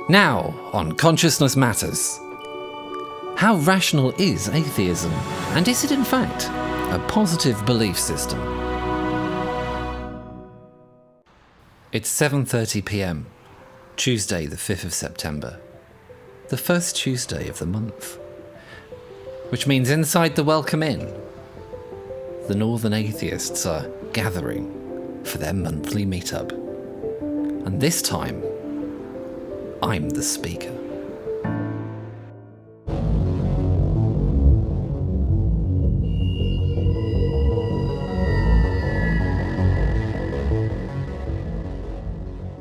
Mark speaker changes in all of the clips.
Speaker 1: Now, on Consciousness Matters. How rational is atheism? And is it in fact a positive belief system? It's 7:30 p.m, Tuesday the 5th of September. The first Tuesday of the month. Which means inside the Welcome Inn, the Northern Atheists are gathering for their monthly meetup. And this time, I'm the speaker.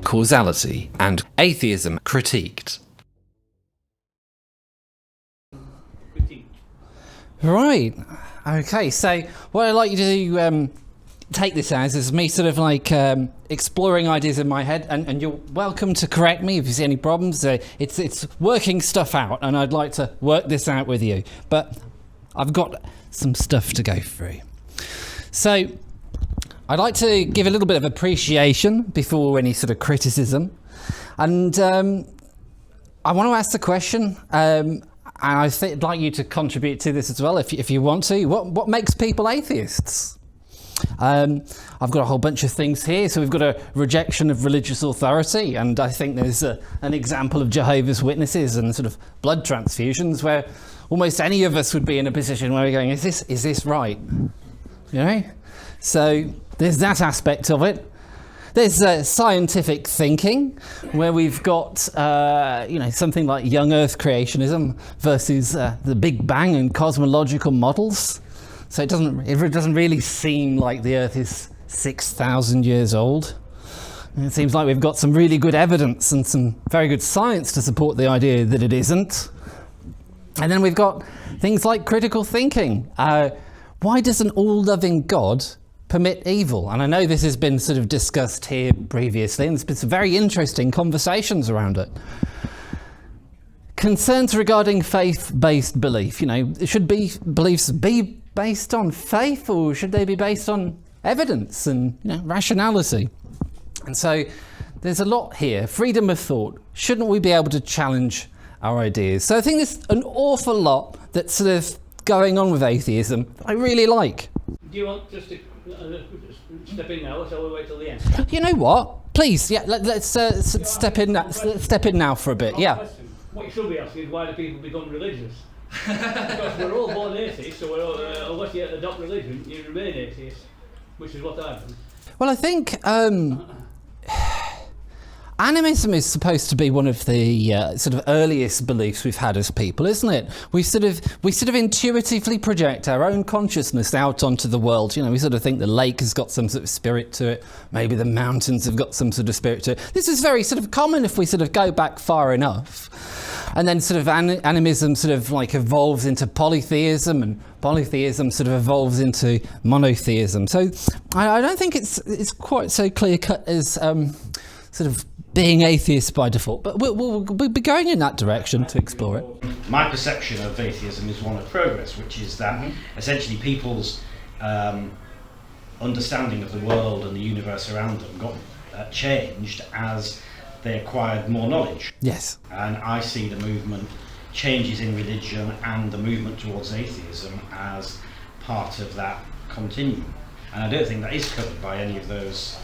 Speaker 1: Causality and atheism critiqued. Right. Okay, so what I'd like you to take this as is me sort of like exploring ideas in my head, and you're welcome to correct me if you see any problems. It's working stuff out, and I'd like to work this out with you. But I've got some stuff to go through. So I'd like to give a little bit of appreciation before any sort of criticism. And I want to ask the question, and I'd like you to contribute to this as well if you want to. What makes people atheists? I've got a whole bunch of things here. So we've got a rejection of religious authority, and I think there's an example of Jehovah's Witnesses and sort of blood transfusions where almost any of us would be in a position where we're going, is this right? You know? So there's that aspect of it. There's scientific thinking, where we've got something like young Earth creationism versus the Big Bang and cosmological models. So it doesn't really seem like the Earth is 6,000 years old. It seems like we've got some really good evidence and some very good science to support the idea that it isn't. And then we've got things like critical thinking. Why does an all-loving God permit evil? And I know this has been sort of discussed here previously, and there's been some very interesting conversations around it. Concerns regarding faith-based belief. Should beliefs be based on faith, or should they be based on evidence and rationality? And so there's a lot here. Freedom of thought. Shouldn't we be able to challenge our ideas? So I think there's an awful lot that's sort of going on with atheism I really like.
Speaker 2: Do you want just to step in now, or shall we wait till the end?
Speaker 1: You know what? Please, yeah, let's step in. Let's step in now for a bit. Yeah.
Speaker 2: What you should be asking is, why do people become religious? Because we're all born atheists, so unless you adopt religion, you remain atheists, which is what I've done.
Speaker 1: Well, I think animism is supposed to be one of the sort of earliest beliefs we've had as people, isn't it? We sort of intuitively project our own consciousness out onto the world. We sort of think the lake has got some sort of spirit to it. Maybe the mountains have got some sort of spirit to it. This is very sort of common if we sort of go back far enough. And then sort of animism sort of like evolves into polytheism, and polytheism sort of evolves into monotheism. So I don't think it's quite so clear cut as sort of being atheist by default, but we'll be going in that direction to explore it.
Speaker 3: My perception of atheism is one of progress, which is that essentially people's understanding of the world and the universe around them got changed as they acquired more knowledge.
Speaker 1: Yes.
Speaker 3: And I see the movement, changes in religion and the movement towards atheism as part of that continuum. And I don't think that is covered by any of those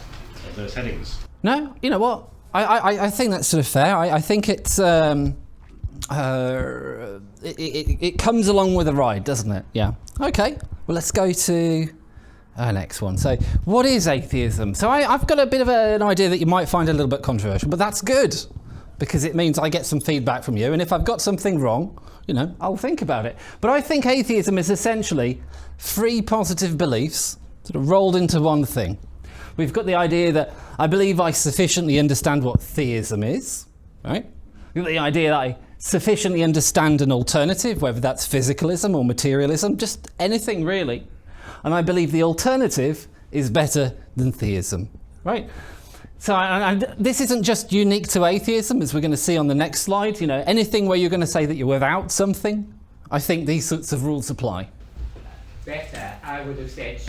Speaker 3: headings.
Speaker 1: No, you know what? I think that's sort of fair. I think it's it comes along with a ride, doesn't it? Yeah. Okay. Well, let's go to our next one. So, what is atheism? So, I've got a bit of an idea that you might find a little bit controversial, but that's good because it means I get some feedback from you. And if I've got something wrong, I'll think about it. But I think atheism is essentially three positive beliefs sort of rolled into one thing. We've got the idea that I believe I sufficiently understand what theism is, right? We've got the idea that I sufficiently understand an alternative, whether that's physicalism or materialism, just anything really. And I believe the alternative is better than theism, right? So and this isn't just unique to atheism, as we're going to see on the next slide. Anything where you're going to say that you're without something, I think these sorts of rules apply.
Speaker 4: Better, I would have said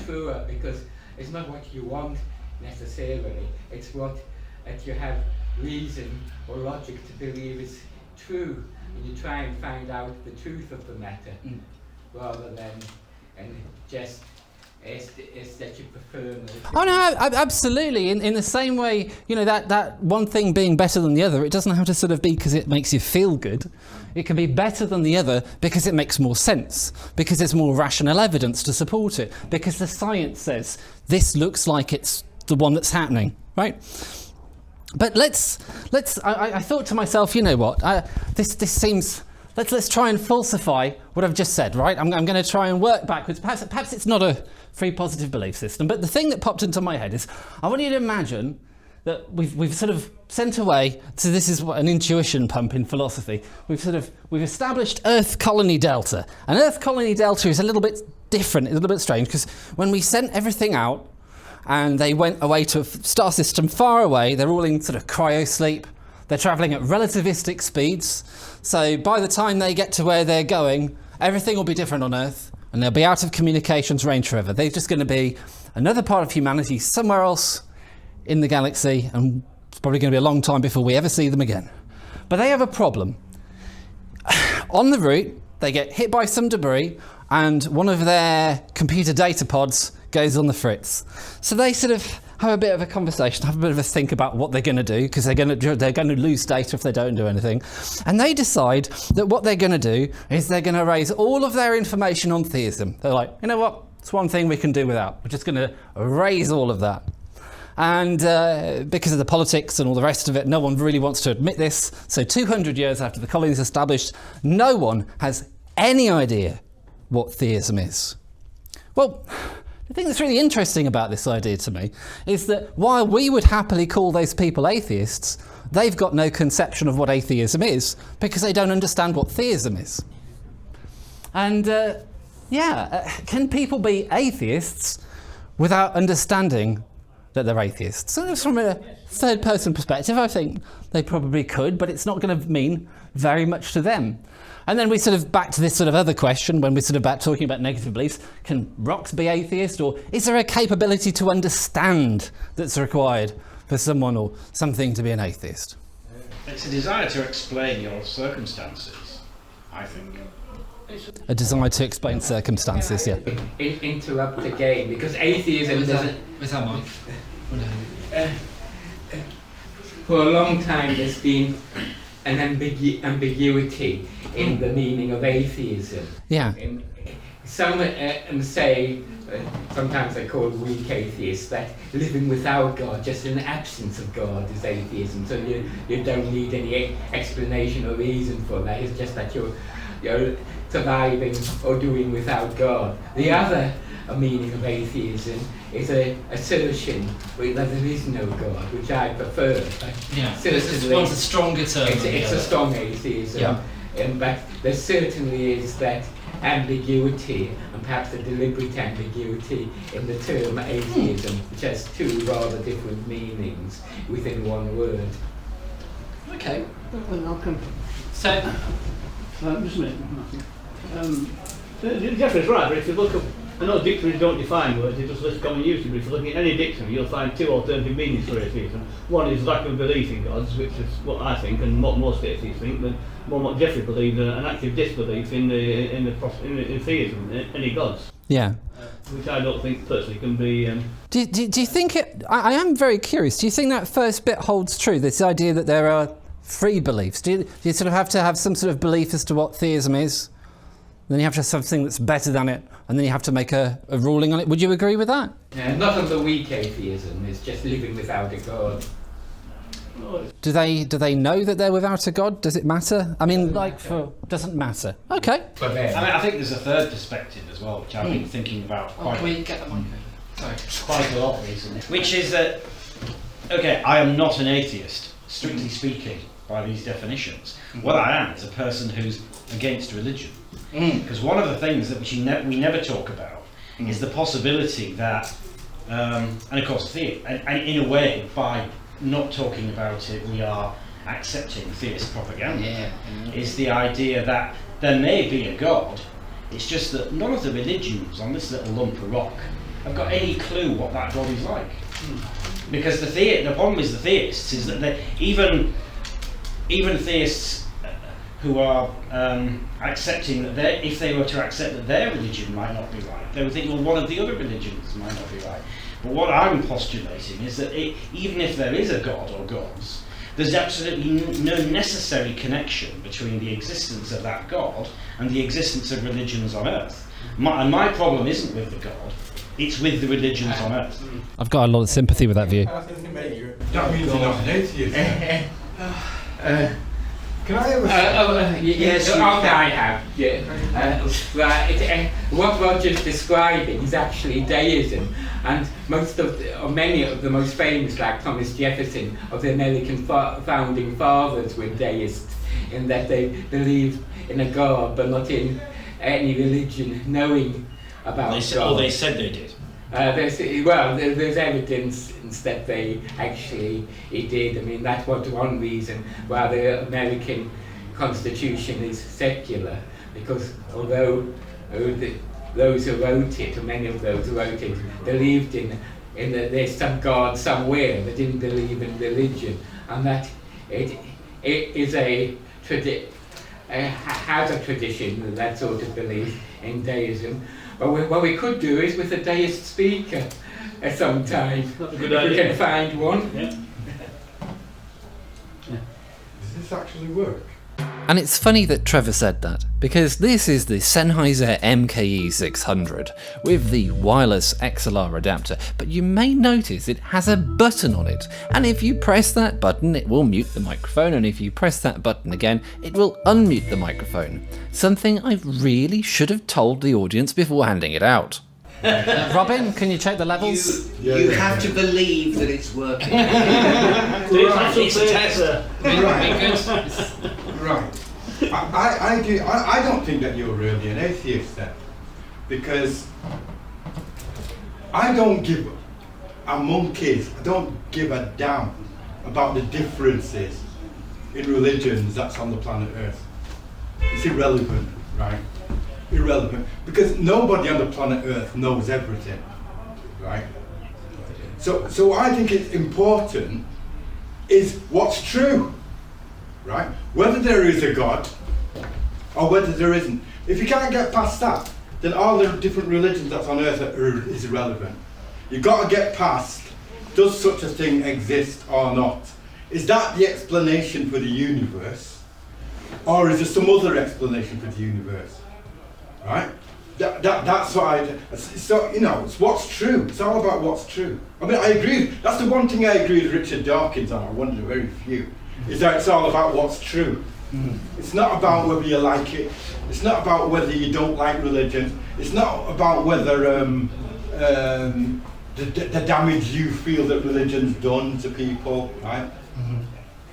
Speaker 4: truer, because it's not what you want necessarily, it's what you have reason or logic to believe is true, and you try and find out the truth of the matter, rather than and just is that you prefer.
Speaker 1: Oh no, absolutely. In the same way, you know, that one thing being better than the other, it doesn't have to sort of be because it makes you feel good. It can be better than the other because it makes more sense, because there's more rational evidence to support it, because the science says this looks like it's the one that's happening, right? But I thought to myself, you know what, this seems. Let's try and falsify what I've just said, right? I'm going to try and work backwards. Perhaps it's not a free positive belief system, but the thing that popped into my head is I want you to imagine that we've sort of sent away. So this is what an intuition pump in philosophy. We've established Earth Colony Delta, and Earth Colony Delta is a little bit different, a little bit strange, because when we sent everything out and they went away to a star system far away, they're all in sort of cryosleep. They're travelling at relativistic speeds, so by the time they get to where they're going, everything will be different on Earth, and they'll be out of communications range forever. They're just going to be another part of humanity somewhere else in the galaxy, and it's probably going to be a long time before we ever see them again. But they have a problem. On the route, they get hit by some debris, and one of their computer data pods goes on the fritz. So they sort of have a bit of a conversation, have a bit of a think about what they're going to do, because they're going to lose data if they don't do anything. And they decide that what they're going to do is they're going to raise all of their information on theism. They're like, you know what? It's one thing we can do without. We're just going to erase all of that. And because of the politics and all the rest of it, no one really wants to admit this. So 200 years after the colony is established, no one has any idea what theism is. Well, the thing that's really interesting about this idea to me is that while we would happily call those people atheists, they've got no conception of what atheism is because they don't understand what theism is. And can people be atheists without understanding that they're atheists? So from a third-person perspective, I think they probably could, but it's not going to mean very much to them. And then we sort of back to this sort of other question when we're sort of back talking about negative beliefs. Can rocks be atheist, or is there a capability to understand that's required for someone or something to be an atheist?
Speaker 3: It's a desire to explain your circumstances, I think.
Speaker 1: A desire to explain circumstances, yeah.
Speaker 4: Interrupt the game, because atheism doesn't...
Speaker 1: With that mic?
Speaker 4: For a long time there's been an ambiguity in the meaning of atheism.
Speaker 1: Yeah.
Speaker 4: Some say, sometimes they call weak atheists, that living without God, just an absence of God, is atheism. So you don't need any explanation or reason for that. It's just that you're surviving or doing without God. The other meaning of atheism is an assertion that there is no God, which I prefer.
Speaker 1: Yeah, this one's a stronger term.
Speaker 4: It's a strong atheism. Yeah. But there certainly is that ambiguity, and perhaps a deliberate ambiguity, in the term atheism, which has two rather different meanings within one word.
Speaker 1: Okay.
Speaker 2: I'll come.
Speaker 1: So,
Speaker 2: just a minute. Jeffrey's right, but if you look up, I know dictionaries don't define words, they just list common usage, but if you're looking at any dictionary, you'll find two alternative meanings for atheism. One is lack of belief in gods, which is what I think, and what most atheists think, but what Jeffrey believes, an active disbelief in theism, any gods.
Speaker 1: Yeah.
Speaker 2: Which I don't think personally can be...
Speaker 1: Do you think it... I am very curious, do you think that first bit holds true, this idea that there are free beliefs? Do you sort of have to have some sort of belief as to what theism is? Then you have to have something that's better than it, and then you have to make a ruling on it. Would you agree with that?
Speaker 4: Not of the weak atheism, it's just living without a God.
Speaker 1: Do they know that they're without a God? Does it matter? I mean, doesn't matter. Okay.
Speaker 4: For them.
Speaker 3: I mean, I think there's a third perspective as well, which I've been thinking about quite a lot recently. Which is that, okay, I am not an atheist, strictly speaking, by these definitions. What I am is a person who's against religion. Because one of the things that we never talk about is the possibility that, and of course, and in a way, by not talking about it, we are accepting theist propaganda, is the idea that there may be a God, it's just that none of the religions on this little lump of rock have got any clue what that God is like. Because the problem is the theists is that even theists who are accepting that if they were to accept that their religion might not be right, they would think, well, one of the other religions might not be right. But what I'm postulating is that even if there is a god or gods, there's absolutely no necessary connection between the existence of that god and the existence of religions on earth. My problem isn't with the god, it's with the religions on earth.
Speaker 1: I've got a lot of sympathy with that view.
Speaker 5: That means you're not an atheist. Can I have a...
Speaker 4: yes, I have. Yeah. What Roger's describing is actually deism, and many of the most famous, like Thomas Jefferson, of the American founding fathers, were deists in that they believed in a God, but not in any religion knowing about God.
Speaker 3: They said they did.
Speaker 4: There's evidence that they actually did. I mean, that was one reason why the American Constitution is secular, because although those who wrote it, or many of those who wrote it, believed in that there's some God somewhere, they didn't believe in religion, and that it is has a tradition, that sort of belief in deism. But what we could do is with a deist speaker at some time,
Speaker 2: That's a good
Speaker 4: if
Speaker 2: idea.
Speaker 4: we can find one.
Speaker 2: Yeah.
Speaker 5: Does this actually work?
Speaker 1: And it's funny that Trevor said that, because this is the Sennheiser MKE 600 with the wireless XLR adapter, but you may notice it has a button on it, and if you press that button it will mute the microphone, and if you press that button again it will unmute the microphone. Something I really should have told the audience before handing it out. Robin, can you check the levels?
Speaker 6: You have to believe that it's working.
Speaker 2: It's a test.
Speaker 5: Right. I don't think that you're really an atheist then, because I don't give a damn about the differences in religions that's on the planet Earth. It's irrelevant, right? Irrelevant, because nobody on the planet Earth knows everything, right? So I think it's important is what's true, right? Whether there is a God or whether there isn't. If you can't get past that, then all the different religions that's on earth is irrelevant. You've got to get past, does such a thing exist or not? Is that the explanation for the universe? Or is there some other explanation for the universe? Right? That's what so, it's what's true. It's all about what's true. I mean, I agree. That's the one thing I agree with Richard Dawkins on. One of the very few. Is that it's all about what's true. It's not about whether you like it. It's not about whether you don't like religion. It's not about whether the damage you feel that religion's done to people, right?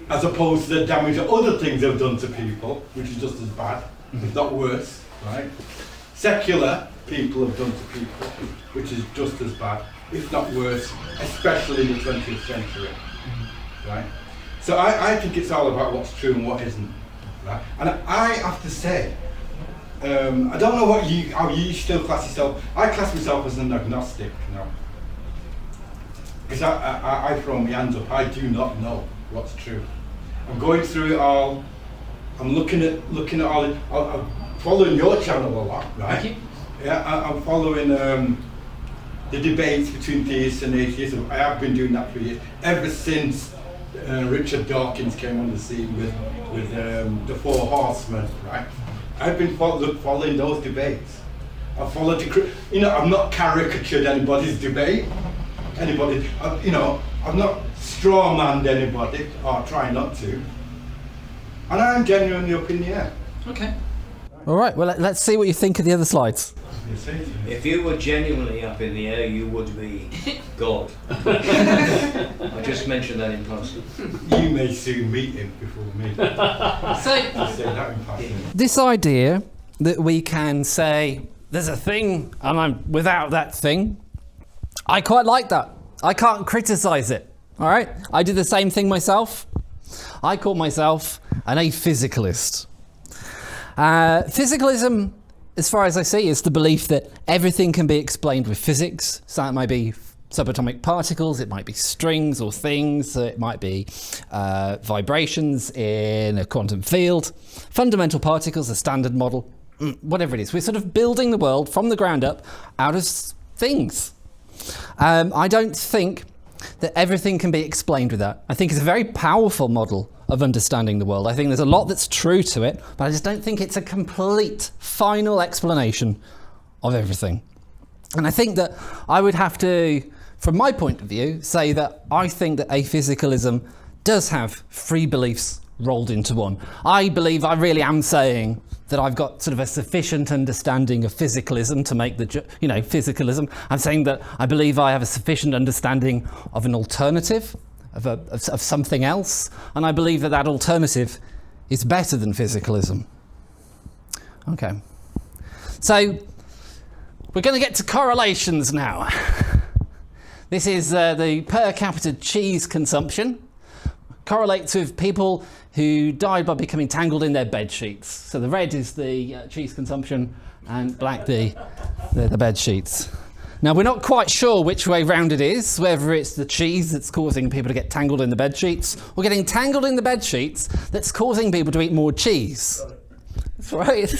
Speaker 5: As opposed to the damage that other things have done to people, which is just as bad, if not worse, right? Secular people have done to people, which is just as bad, if not worse, especially in the 20th century, right? So I think it's all about what's true and what isn't, right? And I have to say, I don't know how you still class yourself. I class myself as an agnostic now, because I throw my hands up. I do not know what's true. I'm going through it all. I'm looking at all it. I'm following your channel a lot, right? Yeah, I'm following the debates between theists and atheists. I have been doing that for years, ever since Richard Dawkins came on the scene with the Four Horsemen, right? I've been following those debates. I've followed I've not caricatured anybody's debate. I've not straw-manned anybody, or try not to. And I'm genuinely up in the air.
Speaker 1: Okay. All right, well, let's see what you think of the other slides.
Speaker 6: If you were genuinely up in the air, you would be God. I just mentioned that in passing.
Speaker 5: You may soon meet him before me.
Speaker 1: So,
Speaker 5: Say that in passing.
Speaker 1: this idea that we can say, there's a thing and I'm without that thing, I quite like that. I can't criticize it, all right? I did the same thing myself. I call myself an aphysicalist. Physicalism, as far as I see, is the belief that everything can be explained with physics. So that might be subatomic particles, it might be strings or things, it might be vibrations in a quantum field, fundamental particles, a standard model, whatever it is. We're sort of building the world from the ground up out of things. I don't think that everything can be explained with that. I think it's a very powerful model of understanding the world. I think there's a lot that's true to it, but I just don't think it's a complete, final explanation of everything. And I think that I would have to, from my point of view, say that I think that aphysicalism does have three beliefs rolled into one. I believe I really am saying that I've got sort of a sufficient understanding of physicalism to make the, physicalism. I'm saying that I believe I have a sufficient understanding of an alternative, of something else, and I believe that that alternative is better than physicalism. Okay. So, we're going to get to correlations now. This is the per capita cheese consumption. Correlates with people who died by becoming tangled in their bed sheets. So the red is the cheese consumption and black the bed sheets. Now we're not quite sure which way round it is, whether it's the cheese that's causing people to get tangled in the bed sheets or getting tangled in the bed sheets that's causing people to eat more cheese. That's right.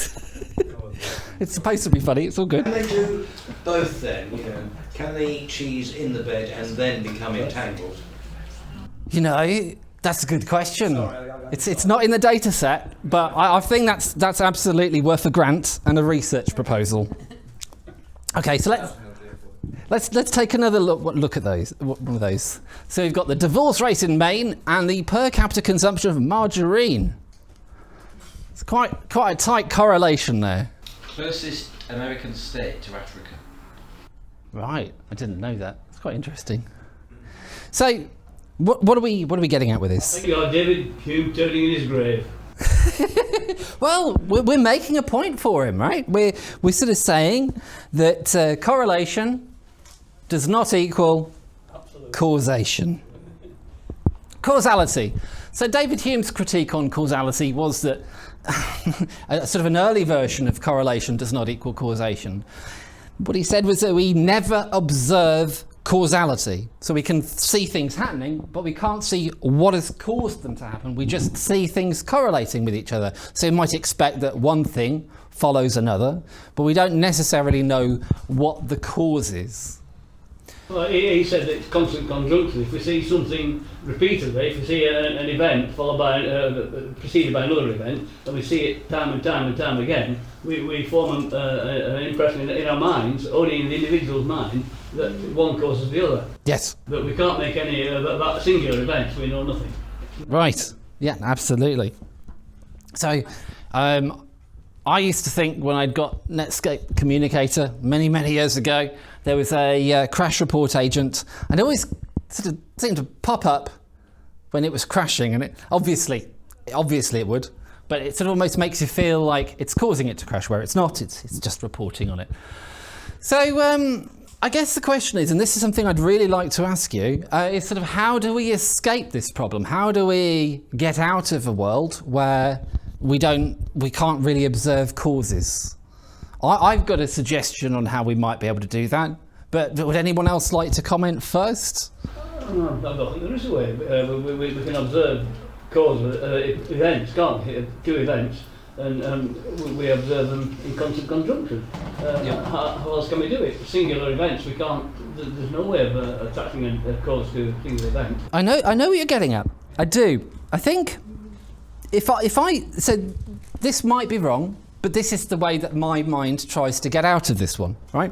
Speaker 1: It's supposed to be funny, it's all good.
Speaker 6: Can they do both then, Can they eat cheese in the bed and then become entangled?
Speaker 1: That's a good question. It's not in the data set, but I think that's absolutely worth a grant and a research proposal. Okay, so let's take another look at those. One of those. So we've got the divorce rate in Maine and the per capita consumption of margarine. It's quite a tight correlation there.
Speaker 3: Closest American state to Africa.
Speaker 1: Right, I didn't know that. It's quite interesting. So, what are we getting at with this?
Speaker 2: I think you are David Hume turning in his grave.
Speaker 1: Well, we're making a point for him, right? We're sort of saying that correlation does not equal causation. Causality. So David Hume's critique on causality was that a sort of an early version of correlation does not equal causation. What he said was that we never observe causality. So we can see things happening, but we can't see what has caused them to happen. We just see things correlating with each other. So you might expect that one thing follows another, but we don't necessarily know what the cause is.
Speaker 2: Well, he said that it's constant conjunction. If we see something repeatedly, if we see an event followed by preceded by another event, and we see it time and time again, we form an impression in our minds, only in the individual's mind, that one causes the other.
Speaker 1: Yes.
Speaker 2: But we can't make any about singular events. We know nothing.
Speaker 1: Right. Yeah, absolutely. So, I used to think when I'd got Netscape Communicator many years ago, there was a crash report agent, and it always sort of seemed to pop up when it was crashing, and it obviously it would, but it sort of almost makes you feel like it's causing it to crash, where it's not. It's just reporting on it. So I guess the question is, and this is something I'd really like to ask you, is sort of how do we escape this problem? How do we get out of a world where we can't really observe causes? I've got a suggestion on how we might be able to do that, but would anyone else like to comment first?
Speaker 2: I don't think there is a way. We can observe cause events, can't we? Two events, and we observe them in constant conjunction. How else can we do it? Singular events, we can't. There's no way of attaching a cause to a singular event.
Speaker 1: I know what you're getting at. I do. I think if I said this might be wrong, but this is the way that my mind tries to get out of this one, right?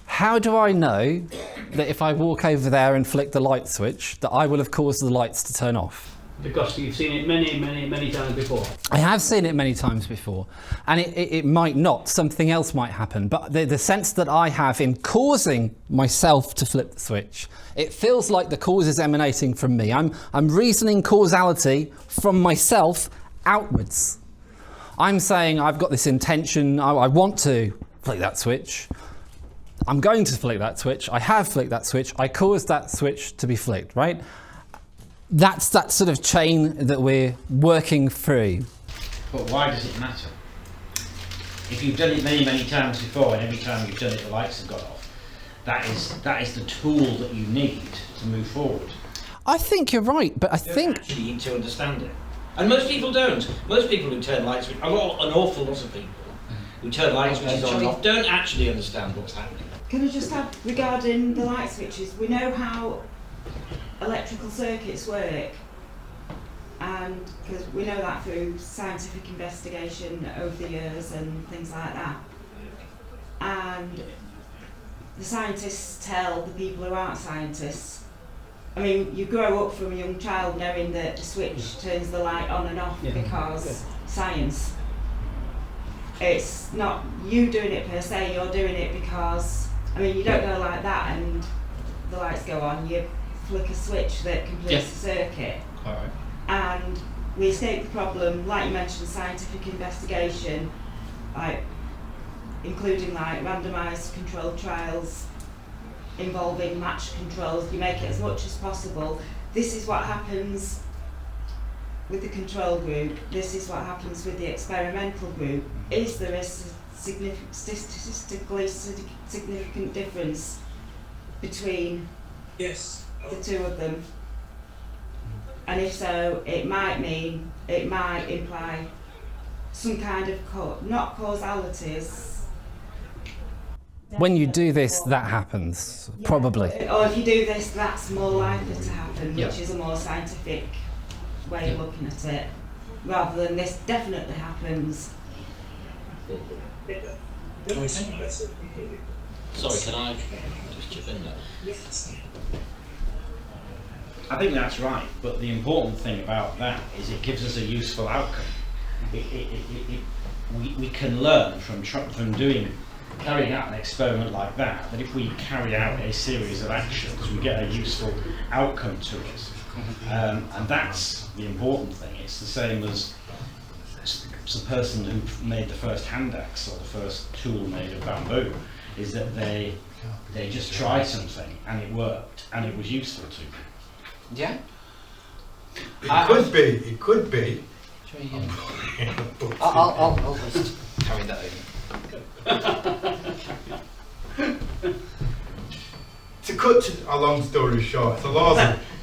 Speaker 1: How do I know that if I walk over there and flick the light switch, that I will have caused the lights to turn off?
Speaker 2: Because you've seen it many times before.
Speaker 1: I have seen it many times before, and it might not. Something else might happen. But the sense that I have in causing myself to flip the switch, it feels like the cause is emanating from me. I'm reasoning causality from myself outwards. I'm saying I've got this intention, I want to flick that switch. I'm going to flick that switch. I have flicked that switch. I caused that switch to be flicked, right? That's that sort of chain that we're working through.
Speaker 3: But why does it matter? If you've done it many, many times before, and every time you've done it the lights have gone off, that is the tool that you need to move forward.
Speaker 1: I think you're right, but I
Speaker 3: You
Speaker 1: think
Speaker 3: actually need to understand it. And most people don't. Most people who turn light switch, an awful lot of people who turn light switches on don't actually understand what's happening.
Speaker 7: Can I just add regarding the light switches? We know how electrical circuits work, and because we know that through scientific investigation over the years and things like that. And the scientists tell the people who aren't scientists. I mean, you grow up from a young child knowing that the switch turns the light on and off because science. It's not you doing it per se, you're doing it because, I mean, you don't go like that and the lights go on, you flick a switch that completes the circuit.
Speaker 3: Quite right.
Speaker 7: And we escape the problem, like you mentioned, scientific investigation, like including like randomised controlled trials involving matched controls. You make it as much as possible. This is what happens with the control group. This is what happens with the experimental group. Is there a statistically significant difference between the two of them? And if so, it might imply some kind of not causalities.
Speaker 1: when you do this, that happens, probably.
Speaker 7: Or if you do this, that's more likely to happen, which is a more scientific way of looking at it, rather than this definitely happens.
Speaker 8: Sorry, can I just chip in there?
Speaker 3: I think that's right, but the important thing about that is it gives us a useful outcome. We can learn from carrying out an experiment like that if we carry out a series of actions, we get a useful outcome to it. And that's the important thing. It's the same as the person who made the first hand axe or the first tool made of bamboo, is that they just tried something and it worked and it was useful to them.
Speaker 4: Yeah.
Speaker 5: It could be.
Speaker 8: I'll just carry that over.
Speaker 5: To cut a long story short,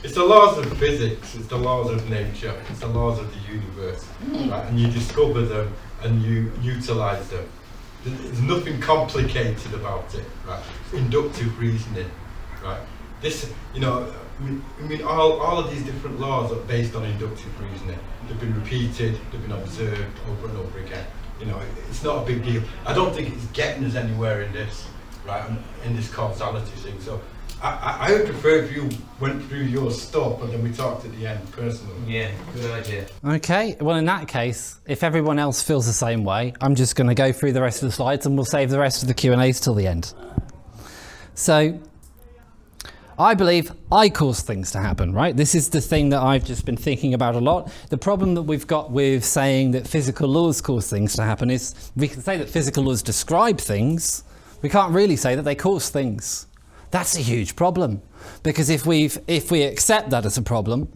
Speaker 5: it's the laws of physics, it's the laws of nature, it's the laws of the universe, right? And you discover them and you utilise them. There's nothing complicated about it, right? It's inductive reasoning, right? This, I mean, all of these different laws are based on inductive reasoning. They've been repeated, they've been observed over and over again. It's not a big deal. I don't think it's getting us anywhere in this, right? In this causality thing. So I would prefer if you went through your stuff and then we talked at the end personally.
Speaker 6: Yeah, good idea.
Speaker 1: Okay, well in that case, if everyone else feels the same way, I'm just going to go through the rest of the slides and we'll save the rest of the Q&As till the end. So, I believe I cause things to happen, right? This is the thing that I've just been thinking about a lot. The problem that we've got with saying that physical laws cause things to happen is we can say that physical laws describe things. We can't really say that they cause things. That's a huge problem, because if we accept that as a problem,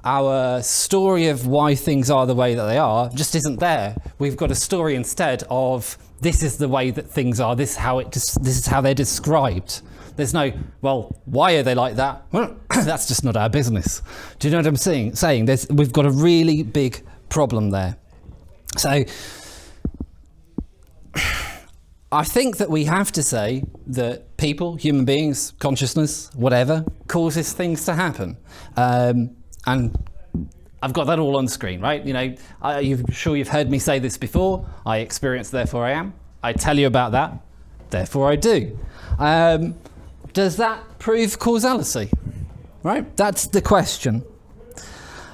Speaker 1: our story of why things are the way that they are just isn't there. We've got a story instead of this is the way that things are. This is how they're described. There's no, well, why are they like that? Well, that's just not our business. Do you know what I'm saying? We've got a really big problem there. So I think that we have to say that people, human beings, consciousness, whatever, causes things to happen. And I've got that all on screen, right? I'm sure you've heard me say this before. I experience, therefore I am. I tell you about that, therefore I do. Does that prove causality? Right? That's the question.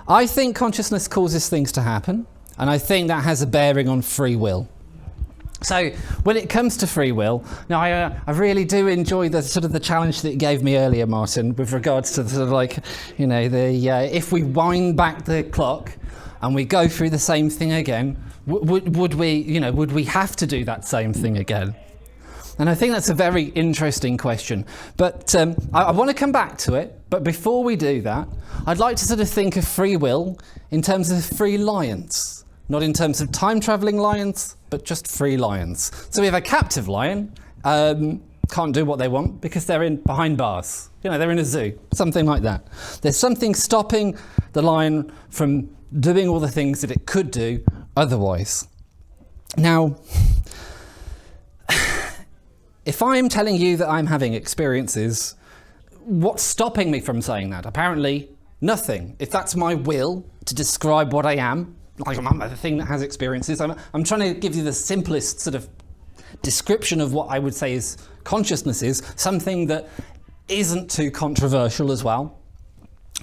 Speaker 1: I think consciousness causes things to happen, and I think that has a bearing on free will. So when it comes to free will, now I really do enjoy the sort of the challenge that you gave me earlier, Martin, with regards to the sort of if we wind back the clock and we go through the same thing again, would we have to do that same thing again? And I think that's a very interesting question. But I want to come back to it. But before we do that, I'd like to sort of think of free will in terms of free liance. not in terms of time-travelling lions, but just free lions. So we have a captive lion, can't do what they want because they're behind bars. You know, they're in a zoo, something like that. There's something stopping the lion from doing all the things that it could do otherwise. Now, if I'm telling you that I'm having experiences, what's stopping me from saying that? Apparently, nothing. If that's my will to describe what I am, like I'm the thing that has experiences, I'm trying to give you the simplest sort of description of what I would say is consciousness is, something that isn't too controversial as well.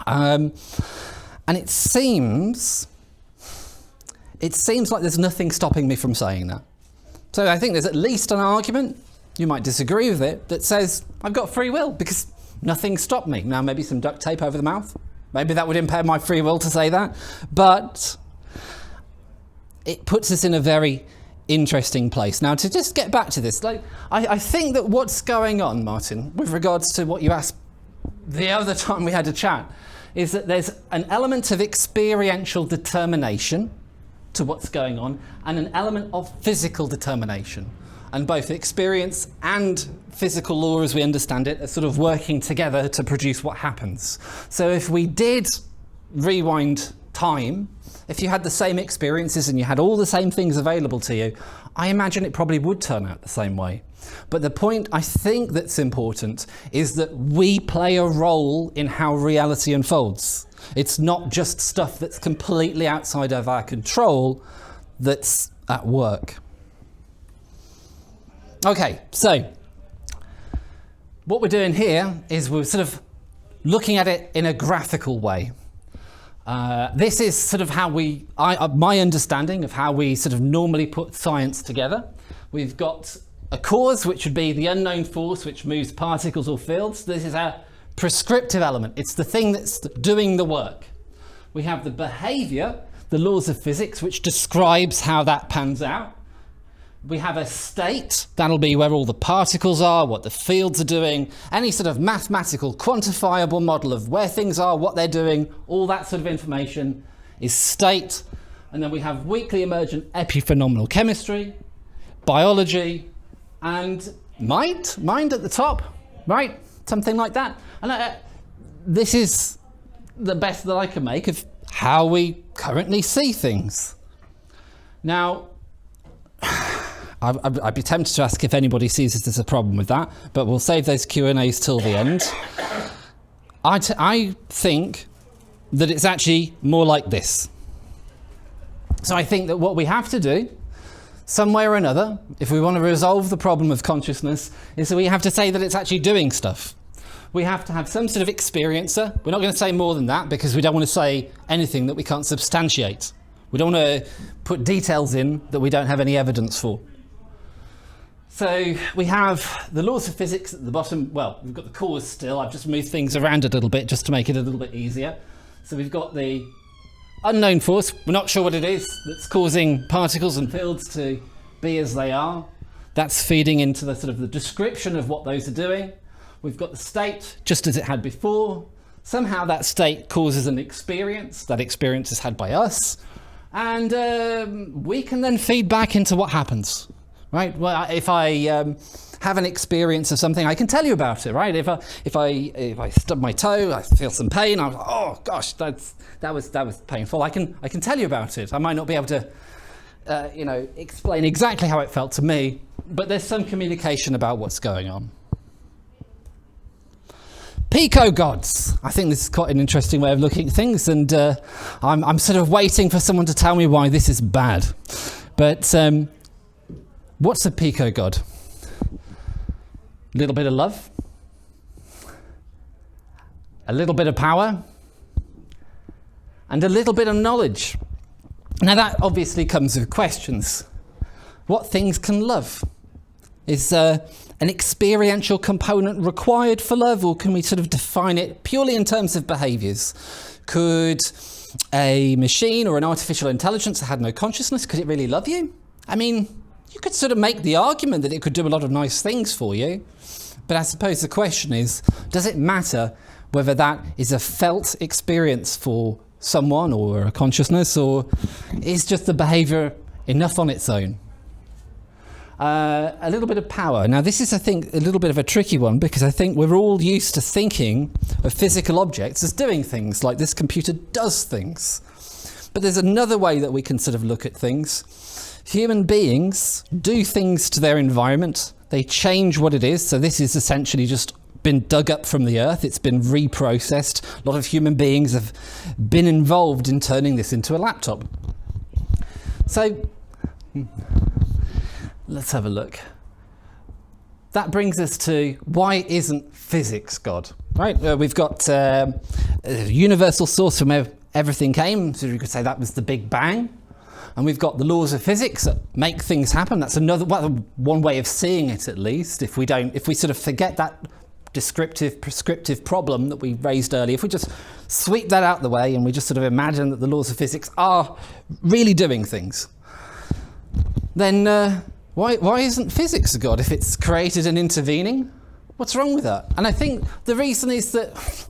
Speaker 1: And it seems like there's nothing stopping me from saying that. So I think there's at least an argument, you might disagree with it, that says I've got free will because nothing stopped me. Now maybe some duct tape over the mouth, maybe that would impair my free will to say that, but it puts us in a very interesting place. Now, to just get back to this, I think that what's going on, Martin, with regards to what you asked the other time we had a chat, is that there's an element of experiential determination to what's going on and an element of physical determination. And both experience and physical law, as we understand it, are sort of working together to produce what happens. So if we did rewind time, if you had the same experiences and you had all the same things available to you, I imagine it probably would turn out the same way. But the point I think that's important is that we play a role in how reality unfolds. It's not just stuff that's completely outside of our control that's at work. Okay, so what we're doing here is we're sort of looking at it in a graphical way. This is sort of how my understanding of how we sort of normally put science together. We've got a cause, which would be the unknown force which moves particles or fields. This is our prescriptive element. It's the thing that's doing the work. We have the behaviour, the laws of physics, which describes how that pans out. We have a state, that'll be where all the particles are, what the fields are doing, any sort of mathematical, quantifiable model of where things are, what they're doing, all that sort of information is state. And then we have weakly emergent epiphenomenal chemistry, biology, and mind at the top, right? Something like that. And this is the best that I can make of how we currently see things. Now, I'd be tempted to ask if anybody sees this as a problem with that, but we'll save those Q&As till the end. I think that it's actually more like this. So I think that what we have to do, some way or another, if we want to resolve the problem of consciousness, is that we have to say that it's actually doing stuff. We have to have some sort of experiencer. We're not going to say more than that because we don't want to say anything that we can't substantiate. We don't want to put details in that we don't have any evidence for. So we have the laws of physics at the bottom. Well, we've got the cause still. I've just moved things around a little bit just to make it a little bit easier. So we've got the unknown force. We're not sure what it is that's causing particles and fields to be as they are. That's feeding into the sort of the description of what those are doing. We've got the state just as it had before. Somehow that state causes an experience. That experience is had by us. And we can then feed back into what happens. Right? Well, if I have an experience of something, I can tell you about it, right? If I stub my toe, I feel some pain. I'm like, oh gosh, that was painful. I can tell you about it. I might not be able to, explain exactly how it felt to me, but there's some communication about what's going on. Pico-gods. I think this is quite an interesting way of looking at things, and I'm sort of waiting for someone to tell me why this is bad. But what's a pico-god? A little bit of love, a little bit of power, and a little bit of knowledge. Now that obviously comes with questions. What things can love? Is an experiential component required for love, or can we sort of define it purely in terms of behaviours? Could a machine or an artificial intelligence that had no consciousness, could it really love you? I mean, you could sort of make the argument that it could do a lot of nice things for you, but I suppose the question is, does it matter whether that is a felt experience for someone or a consciousness, or is just the behaviour enough on its own? A little bit of power. Now this is, I think, a little bit of a tricky one, because I think we're all used to thinking of physical objects as doing things, like this computer does things. But there's another way that we can sort of look at things. Human beings do things to their environment. They change what it is. So this is essentially just been dug up from the earth. It's been reprocessed. A lot of human beings have been involved in turning this into a laptop. So let's have a look. That brings us to, why isn't physics God? Right? We've got a universal source from where everything came. So you could say that was the Big Bang. And we've got the laws of physics that make things happen. That's another, well, one way of seeing it, at least. If we sort of forget that descriptive, prescriptive problem that we raised earlier, if we just sweep that out the way and we just sort of imagine that the laws of physics are really doing things, then why isn't physics a God if it's created and intervening? What's wrong with that? And I think the reason is that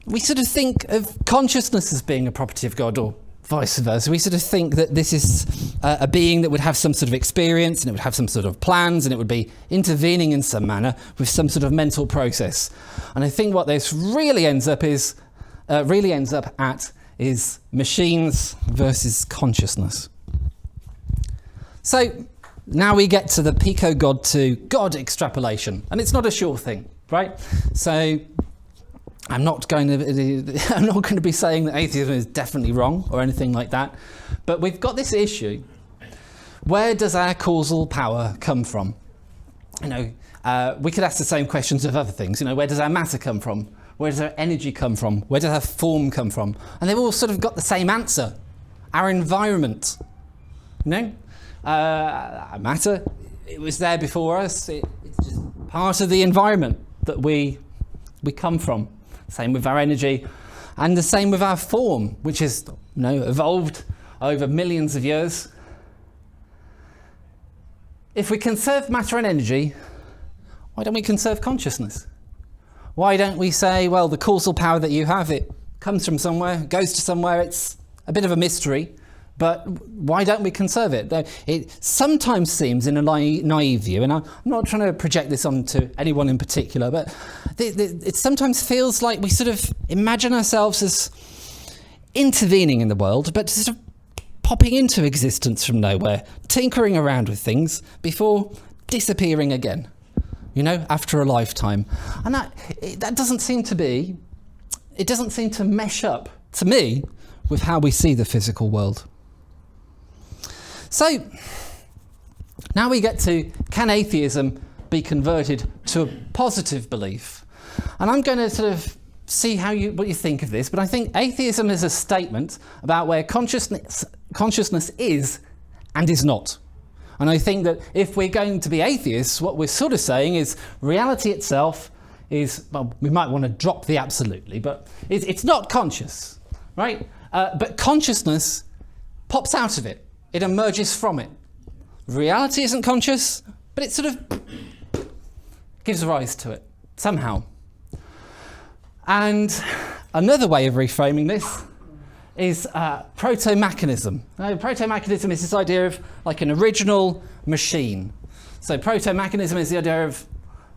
Speaker 1: we sort of think of consciousness as being a property of God, or vice versa. We sort of think that this is a being that would have some sort of experience, and it would have some sort of plans, and it would be intervening in some manner with some sort of mental process. And I think what this really ends up at is machines versus consciousness. So now we get to the pico-god to God extrapolation, and it's not a sure thing, right? So I'm not going to be saying that atheism is definitely wrong or anything like that, but we've got this issue. Where does our causal power come from? You know, we could ask the same questions of other things. You know, where does our matter come from? Where does our energy come from? Where does our form come from? And they've all sort of got the same answer: our environment. You know, our matter, it was there before us. It's just part of the environment that we come from. Same with our energy, and the same with our form, which has, you know, evolved over millions of years. If we conserve matter and energy, why don't we conserve consciousness? Why don't we say, well, the causal power that you have, it comes from somewhere, goes to somewhere, it's a bit of a mystery, but why don't we conserve it? It sometimes seems, in a naive view, and I'm not trying to project this onto anyone in particular, but it sometimes feels like we sort of imagine ourselves as intervening in the world, but sort of popping into existence from nowhere, tinkering around with things before disappearing again, you know, after a lifetime. And that doesn't seem to mesh up, to me, with how we see the physical world. So now we get to, can atheism be converted to a positive belief? And I'm going to sort of see what you think of this, but I think atheism is a statement about where consciousness is and is not. And I think that if we're going to be atheists, what we're sort of saying is reality itself is, well, we might want to drop the absolutely, but it's not conscious, right? But consciousness pops out of it. It emerges from it. Reality isn't conscious, but it sort of gives rise to it, somehow. And another way of reframing this is proto-mechanism. Proto-mechanism is this idea of like an original machine. So proto-mechanism is the idea of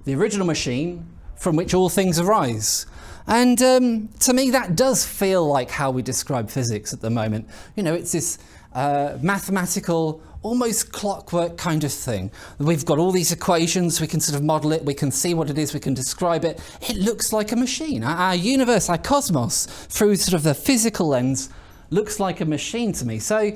Speaker 1: the original machine from which all things arise. And to me, that does feel like how we describe physics at the moment. You know, it's this mathematical, almost clockwork kind of thing. We've got all these equations, we can sort of model it, we can see what it is, we can describe it. It looks like a machine. Our universe, our cosmos, through sort of the physical lens, looks like a machine to me. So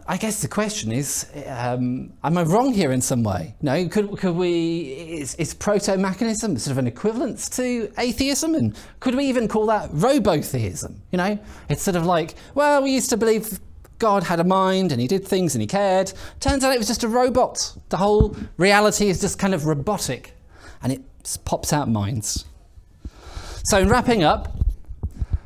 Speaker 1: I guess the question is, am I wrong here in some way? No, is proto-mechanism sort of an equivalence to atheism? And could we even call that robotheism? You know, it's sort of like, well, we used to believe God had a mind and he did things and he cared. Turns out it was just a robot. The whole reality is just kind of robotic, and it pops out minds. So in wrapping up,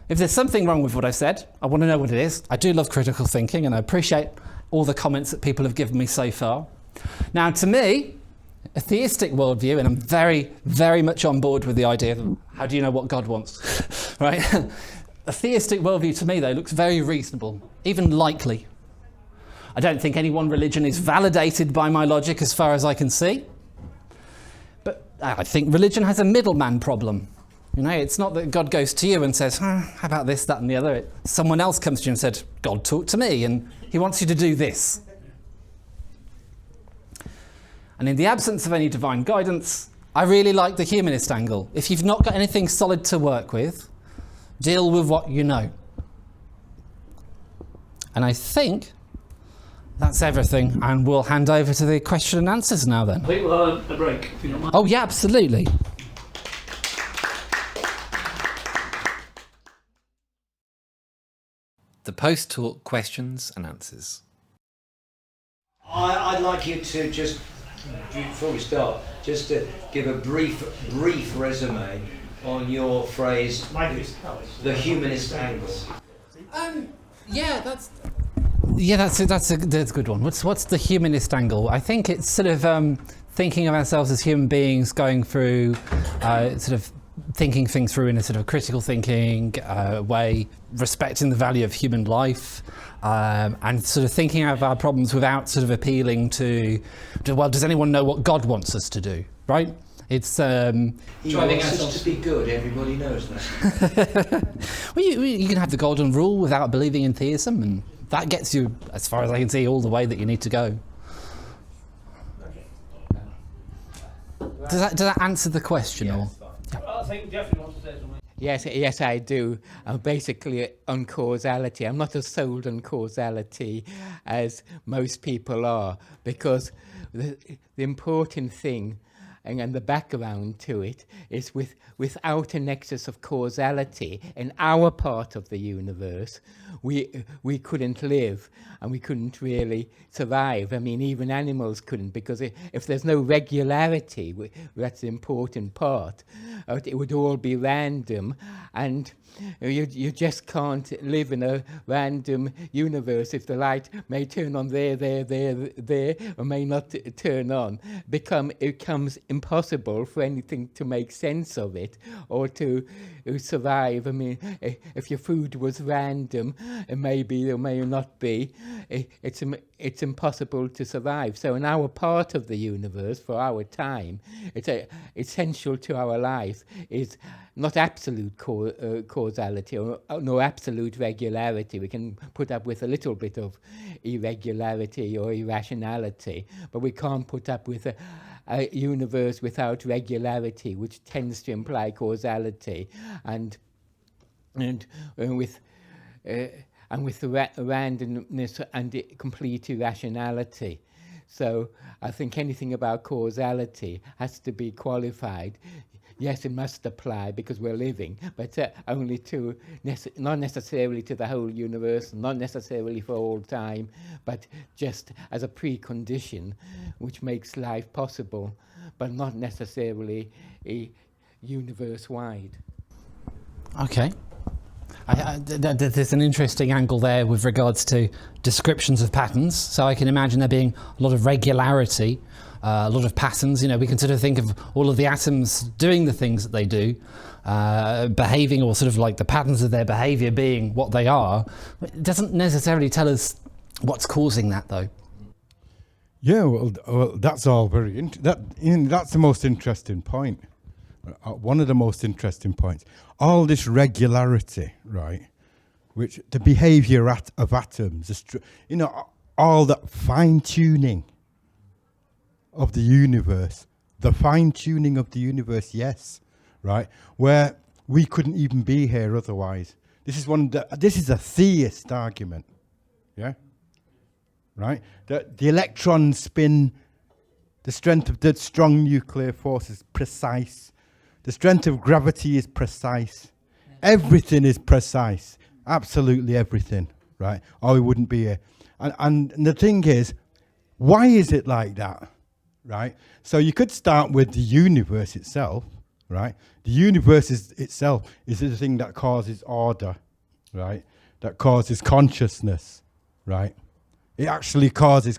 Speaker 1: if there's something wrong with what I've said, I want to know what it is. I do love critical thinking, and I appreciate all the comments that people have given me so far. Now, to me, a theistic worldview, and I'm very, very much on board with the idea of how do you know what God wants, right? A theistic worldview to me, though, looks very reasonable, even likely. I don't think any one religion is validated by my logic as far as I can see. But I think religion has a middleman problem. You know, it's not that God goes to you and says, how about this, that and the other. Someone else comes to you and said, God talked to me and he wants you to do this. And in the absence of any divine guidance, I really like the humanist angle. If you've not got anything solid to work with, deal with what you know. And I think that's everything, and we'll hand over to the question and answers now then.
Speaker 2: I think we'll have a break, if you don't mind.
Speaker 1: Oh yeah, absolutely.
Speaker 9: The post-talk questions and answers.
Speaker 6: I'd like you to just, before we start, just to give a brief resume on your phrase, the humanist angle.
Speaker 1: That's a good one. What's the humanist angle? I think it's sort of thinking of ourselves as human beings, going through sort of thinking things through in a sort of critical thinking way, respecting the value of human life, and sort of thinking of our problems without sort of appealing to well, does anyone know what God wants us to do, right? It's
Speaker 6: He wants us to be good, everybody knows that.
Speaker 1: well, you can have the golden rule without believing in theism, and that gets you, as far as I can see, all the way that you need to go. Does that answer the question?
Speaker 2: I think Jeffrey wants to say something.
Speaker 4: Yes, I do. I'm basically on causality. I'm not as sold on causality as most people are, because the important thing and the background to it is without a nexus of causality in our part of the universe, we couldn't live and we couldn't really survive. I mean, even animals couldn't, because if there's no regularity, that's the important part. It would all be random, and you just can't live in a random universe. If the light may turn on there, or may not turn on, it becomes impossible for anything to make sense of it or to survive. I mean, if your food was random, it may be or may not be, it's impossible to survive. So in our part of the universe, for our time, it's essential to our life is not absolute causality or no absolute regularity. We can put up with a little bit of irregularity or irrationality, but we can't put up with a universe without regularity, which tends to imply causality, and with the randomness and complete irrationality. So I think anything about causality has to be qualified. Yes, it must apply because we're living, but only not necessarily to the whole universe, not necessarily for all time, but just as a precondition which makes life possible, but not necessarily universe-wide.
Speaker 1: Okay. There's an interesting angle there with regards to descriptions of patterns. So I can imagine there being a lot of regularity, a lot of patterns. You know, we can sort of think of all of the atoms doing the things that they do, behaving, or sort of like the patterns of their behaviour being what they are. It doesn't necessarily tell us what's causing that, though.
Speaker 5: Yeah, well, that's all very that's the most interesting point. One of the most interesting points. All this regularity, right? Which the behaviour of atoms, all that fine tuning of the universe, yes, right? Where we couldn't even be here otherwise. This is a theist argument, yeah, right? The electron spin, the strength of the strong nuclear force is precise. The strength of gravity is precise. Everything is precise. Absolutely everything, right? Or we wouldn't be here. And the thing is, why is it like that, right? So you could start with the universe itself, right? The universe itself is the thing that causes order, right? That causes consciousness, right? It actually causes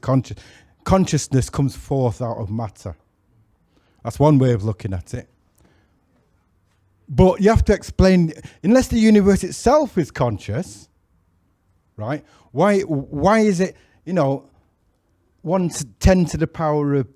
Speaker 5: consciousness comes forth out of matter. That's one way of looking at it. But you have to explain, unless the universe itself is conscious, right? Why is it, 1 to 10 to the power of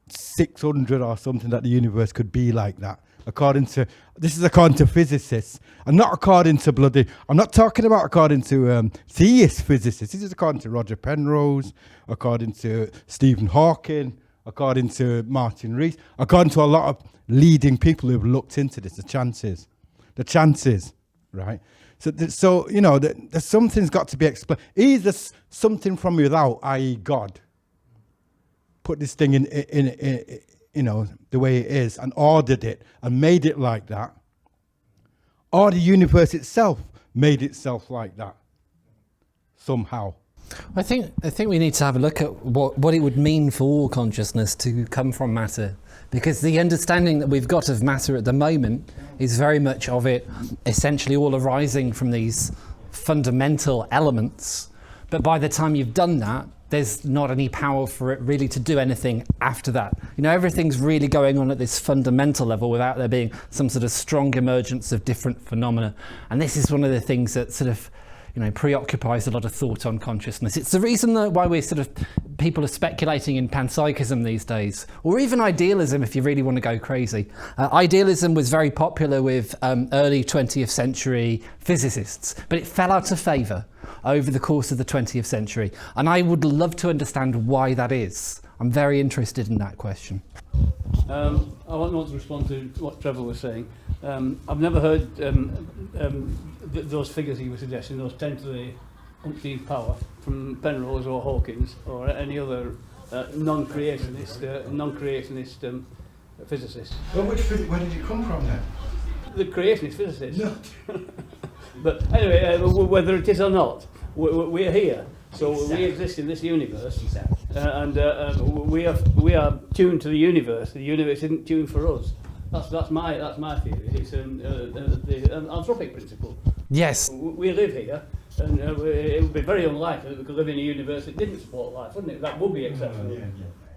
Speaker 5: 600 or something that the universe could be like that? This is according to physicists, and not according to I'm not talking about according to theist physicists. This is according to Roger Penrose, according to Stephen Hawking, according to Martin Rees, according to a lot of leading people who've looked into this, the chances, right? There's something's got to be explained. Either something from without, i.e. God, put this thing in the way it is and ordered it and made it like that, or the universe itself made itself like that somehow.
Speaker 1: I think we need to have a look at what it would mean for all consciousness to come from matter, because the understanding that we've got of matter at the moment is very much of it essentially all arising from these fundamental elements. But by the time you've done that, there's not any power for it really to do anything after that. Everything's really going on at this fundamental level without there being some sort of strong emergence of different phenomena. And this is one of the things that sort of preoccupies a lot of thought on consciousness. It's the reason that why people are speculating in panpsychism these days, or even idealism if you really want to go crazy. Idealism was very popular with early 20th century physicists, but it fell out of favour over the course of the 20th century. And I would love to understand why that is. I'm very interested in that question.
Speaker 2: I want to respond to what Trevor was saying. I've never heard those figures he was suggesting, those 10 to the umpteenth power, from Penrose or Hawkins or any other non-creationist physicist.
Speaker 5: Well, where did you come from then?
Speaker 2: The creationist physicist.
Speaker 5: No.
Speaker 2: But anyway, whether it is or not, we're here. So we exist in this universe, and we are tuned to the universe. The universe isn't tuned for us. That's my theory. It's the anthropic principle.
Speaker 1: Yes.
Speaker 2: We live here, and it would be very unlikely that we could live in a universe that didn't support life, wouldn't it? That would be exceptional.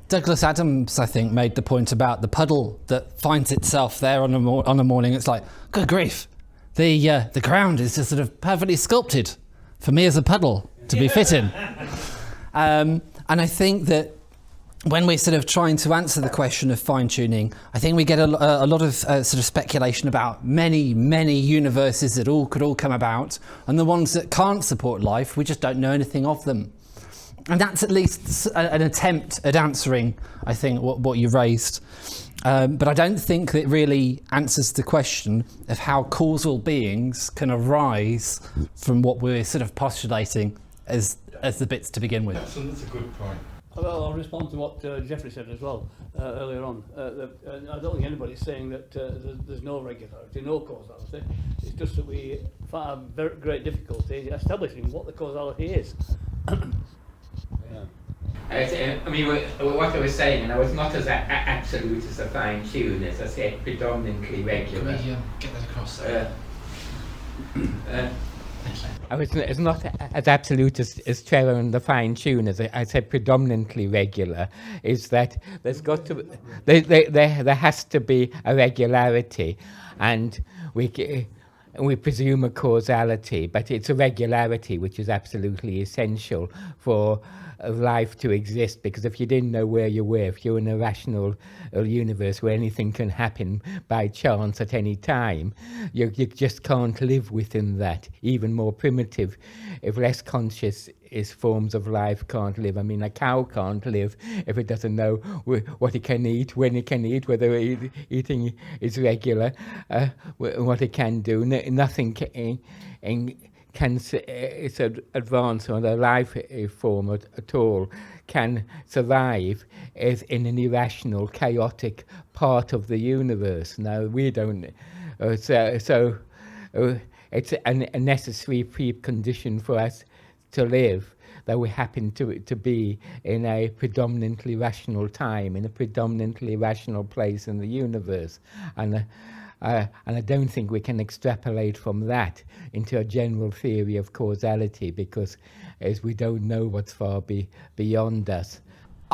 Speaker 1: Douglas Adams, I think, made the point about the puddle that finds itself there on a morning. It's like, good grief, the ground is just sort of perfectly sculpted for me as a puddle to be fit in. And I think that when we're sort of trying to answer the question of fine-tuning, I think we get a lot of sort of speculation about many universes that could all come about, and the ones that can't support life, we just don't know anything of them. And that's at least an attempt at answering, I think, what you raised. But I don't think that it really answers the question of how causal beings can arise from what we're sort of postulating as the bits to begin with.
Speaker 5: That's a good point.
Speaker 2: Well, I'll respond to what Geoffrey said as well earlier on. I don't think anybody's saying that there's no regularity, no causality. It's just that we have very great difficulty establishing what the causality is.
Speaker 4: I mean, what I was saying, and I was not as absolute as a fine tune, as I said, predominantly regular.
Speaker 8: Can we get that across?
Speaker 4: I was not as absolute as Trevor and the fine tune, as I said, predominantly regular. Is that there's got to there has to be a regularity, and we presume a causality, but it's a regularity which is absolutely essential for life to exist, because if you didn't know where you were, if you're in a rational universe where anything can happen by chance at any time, you just can't live within that. Even more primitive, if less conscious forms of life can't live. I mean, a cow can't live if it doesn't know what it can eat, when it can eat, whether eating is regular, what it can do. Nothing can advance, or the life form at all can survive as in an irrational, chaotic part of the universe. Now, we don't. It's a necessary precondition for us to live, that we happen to be in a predominantly rational time, in a predominantly rational place in the universe. And I don't think we can extrapolate from that into a general theory of causality, because as we don't know what's far beyond us.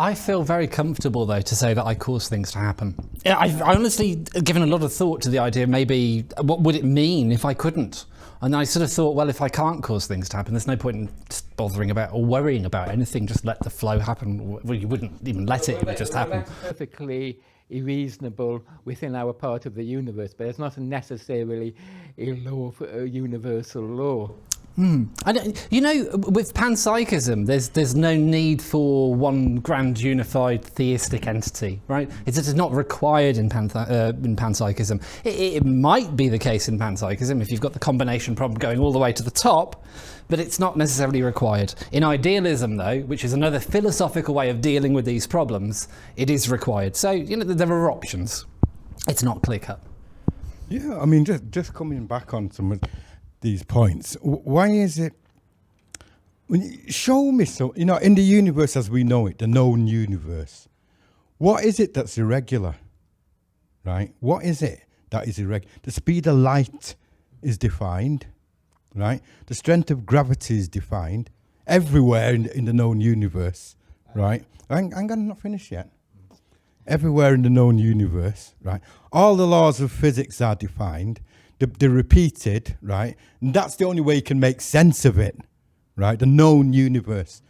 Speaker 1: I feel very comfortable, though, to say that I cause things to happen. Yeah, I've honestly given a lot of thought to the idea, maybe, what would it mean if I couldn't? And I sort of thought, well, if I can't cause things to happen, there's no point in just bothering about or worrying about anything. Just let the flow happen. Well, you wouldn't even let it would just happen.
Speaker 4: That's perfectly reasonable within our part of the universe, but it's not necessarily a law, a universal law.
Speaker 1: And you know, with panpsychism, there's no need for one grand unified theistic entity, right? It's not required in panpsychism. It might be the case in panpsychism if you've got the combination problem going all the way to the top, but it's not necessarily required. In idealism, though, which is another philosophical way of dealing with these problems, it is required. So, you know, there are options. It's not clear-cut.
Speaker 5: Yeah, I mean, just coming back on some of these points, why is it, show me some, you know, in the universe as we know it, the known universe, what is it that's irregular, right? What is it that is irregular? The speed of light is defined, right? The strength of gravity is defined everywhere in the known universe, right? I'm not finished yet. Everywhere in the known universe, right? All the laws of physics are defined. They're repeated, right? And that's the only way you can make sense of it, right? The known universe.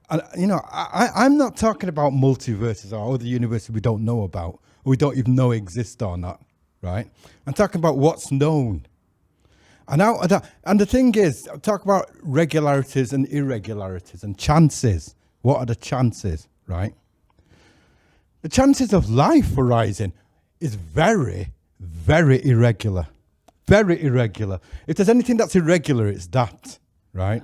Speaker 5: And, you know, I'm not talking about multiverses or other universes we don't know about, or we don't even know exist or not, right? I'm talking about what's known. And out of that, and the thing is, I'm talking about regularities and irregularities and chances. What are the chances, right? The chances of life arising is very, very irregular. Very irregular. If there's anything that's irregular, it's that, right?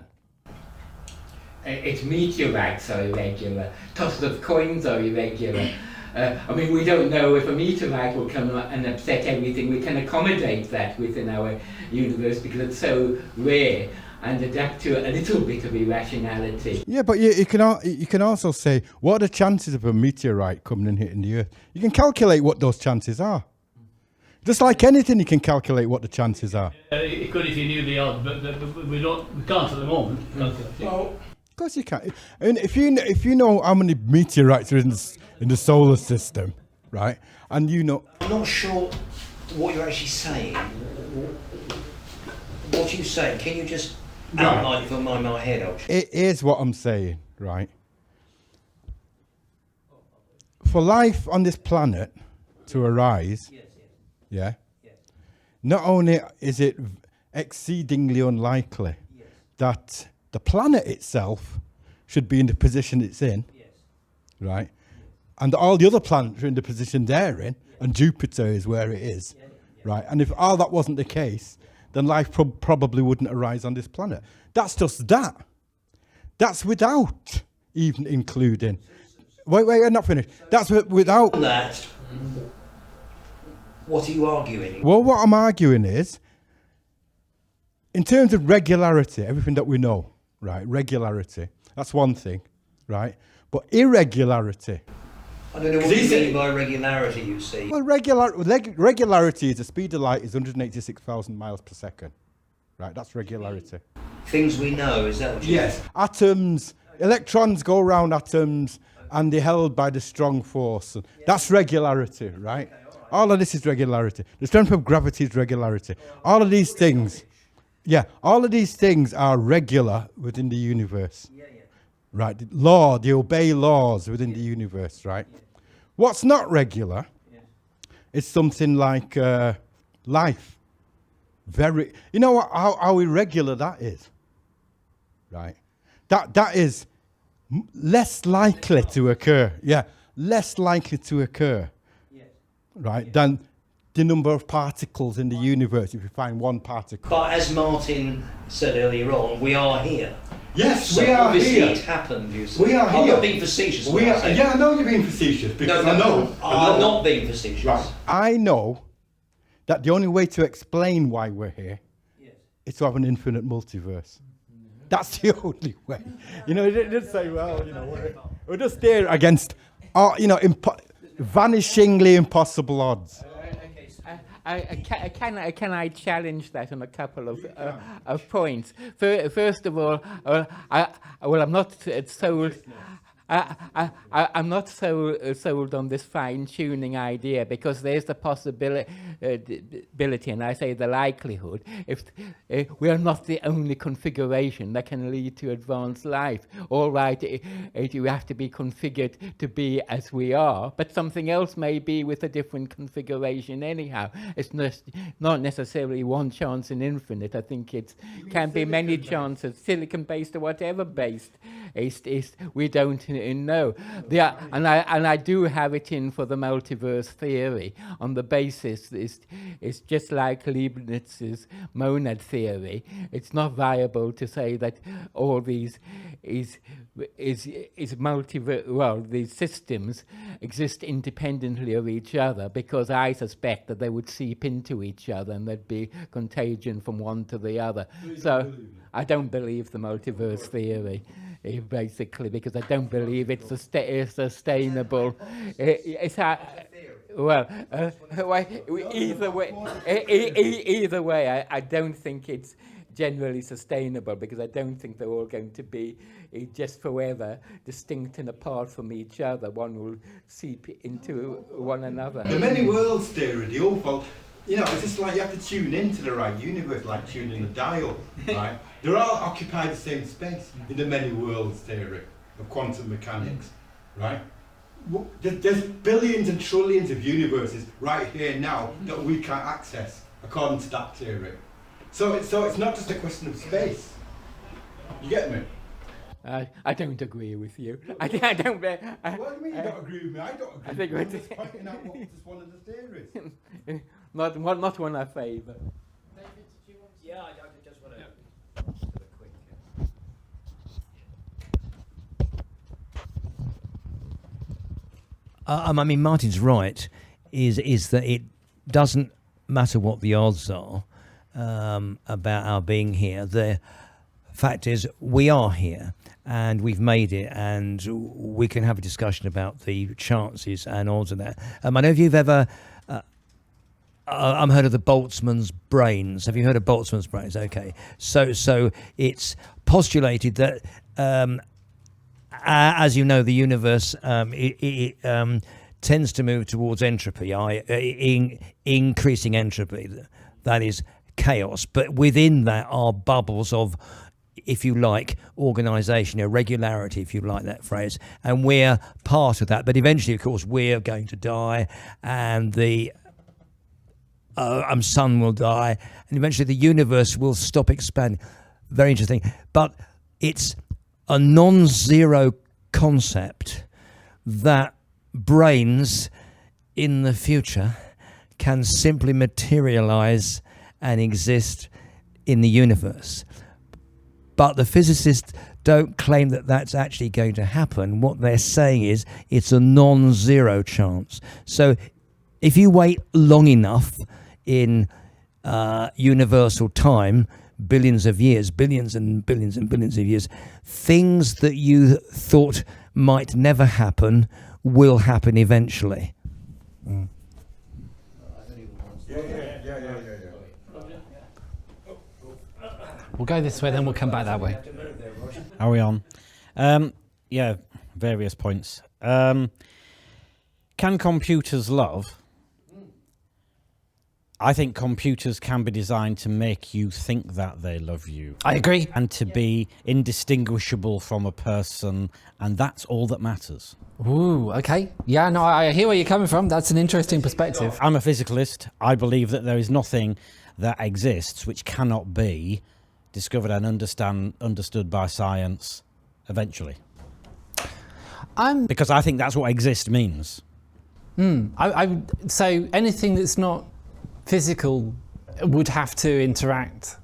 Speaker 4: Its meteorites are irregular. Tosses of coins are irregular. I mean, we don't know if a meteorite will come and upset everything. We can accommodate that within our universe because it's so rare and adapt to a little bit of irrationality.
Speaker 5: Yeah, but you can also say, what are the chances of a meteorite coming and hitting the Earth? You can calculate what those chances are. Just like anything, you can calculate what the chances are.
Speaker 2: You could if you knew the odds, but we can't at the moment.
Speaker 5: Well, of course you can. And if you know how many meteorites are in the solar system, right? And you know,
Speaker 6: I'm not sure what you're actually saying. What are you saying? Can you just outline it for my head?
Speaker 5: It is what I'm saying, right? For life on this planet to arise, yeah, not only is it exceedingly unlikely that the planet itself should be in the position it's in, right? And all the other planets are in the position they're in, and Jupiter is where it is, right? And if all that wasn't the case, then life probably wouldn't arise on this planet. That's just that. That's without even including... Wait, I'm not finished. That's without...
Speaker 6: That. What are you arguing?
Speaker 5: Well, what I'm arguing is, in terms of regularity, everything that we know, right, regularity, that's one thing, right? But irregularity...
Speaker 6: I don't know what you mean by regularity, you see.
Speaker 5: Well, regularity is the speed of light is 186,000 miles per second, right? That's regularity.
Speaker 6: Things we know, is that what you
Speaker 5: Yes. Atoms, electrons go around atoms and they're held by the strong force. That's regularity, right? All of this is regularity. The strength of gravity is regularity. All of these things, all of these things are regular within the universe. Right, they obey laws within the universe, right? What's not regular is something like life. You know what, how irregular that is, right? That is less likely to occur, less likely to occur, right, than the number of particles in the universe if you find one particle.
Speaker 6: But as Martin said earlier on, we are here.
Speaker 5: Yes,
Speaker 6: so
Speaker 5: we are
Speaker 6: obviously
Speaker 5: here.
Speaker 6: It happened, you see.
Speaker 5: We are
Speaker 6: I'm
Speaker 5: here.
Speaker 6: not being facetious.
Speaker 5: I know you're being facetious because I know.
Speaker 6: I'm not being facetious.
Speaker 5: Right. I know that the only way to explain why we're here is to have an infinite multiverse. That's the only way. You know, it didn't say, well, you know, we're just there against, vanishingly impossible odds.
Speaker 4: Can I challenge that on a couple of points? First of all, I'm not sold. I'm not so sold on this fine-tuning idea, because there's the possibility, and I say the likelihood, if we are not the only configuration that can lead to advanced life. All right, you have to be configured to be as we are, but something else may be with a different configuration anyhow. It's not necessarily one chance in infinite. I think it can be many chances, silicon-based or whatever based. We don't know. And I do have it in for the multiverse theory on the basis it's just like Leibniz's monad theory. It's not viable to say that all these these systems exist independently of each other, because I suspect that they would seep into each other and there'd be contagion from one to the other. So I don't believe the multiverse theory, basically, because I don't believe it's sustainable. Either way, I don't think it's generally sustainable, because I don't think they're all going to be just forever distinct and apart from each other. One will seep into one another.
Speaker 5: The many worlds theory, the awful, it's just like you have to tune into the right universe, like tuning a dial, right? They're all occupy the same space in the many worlds theory of quantum mechanics, right? There's billions and trillions of universes right here now that we can't access, according to that theory. So it's not just a question of space. You get me?
Speaker 4: I don't agree with you. I don't.
Speaker 5: What do you mean you don't agree with me? I don't agree with you. I'm just pointing out what just one of the theories.
Speaker 4: Not one I favour.
Speaker 8: David, did you want to? Yeah, I just want to do a quick.
Speaker 6: I mean, Martin's right, is that it doesn't matter what the odds are about our being here. The fact is, we are here, and we've made it, and we can have a discussion about the chances and odds of that. I don't know if you've ever heard of the Boltzmann's brains. Have you heard of Boltzmann's brains? Okay, so it's postulated that as you know, the universe tends to move towards entropy, increasing entropy. That is chaos, but within that are bubbles of, if you like, organisation, regularity, if you like that phrase, and we're part of that. But eventually, of course, we're going to die, and the sun will die, and eventually the universe will stop expanding. Very interesting. But it's a non-zero concept that brains in the future can simply materialize and exist in the universe. But the physicists don't claim that that's actually going to happen. What they're saying is it's a non-zero chance. So if you wait long enough in universal time, billions of years, billions and billions and billions of years, things that you thought might never happen will happen eventually. Mm.
Speaker 1: We'll go this way, then we'll come back that way.
Speaker 3: Are we on? Yeah, various points. Can computers love? I think computers can be designed to make you think that they love you.
Speaker 1: I agree.
Speaker 3: And to be indistinguishable from a person, and that's all that matters.
Speaker 1: Ooh, okay. Yeah, no, I hear where you're coming from. That's an interesting perspective.
Speaker 3: I'm a physicalist. I believe that there is nothing that exists which cannot be discovered and understood by science eventually. Because I think that's what exist means.
Speaker 1: So anything that's not physical would have to interact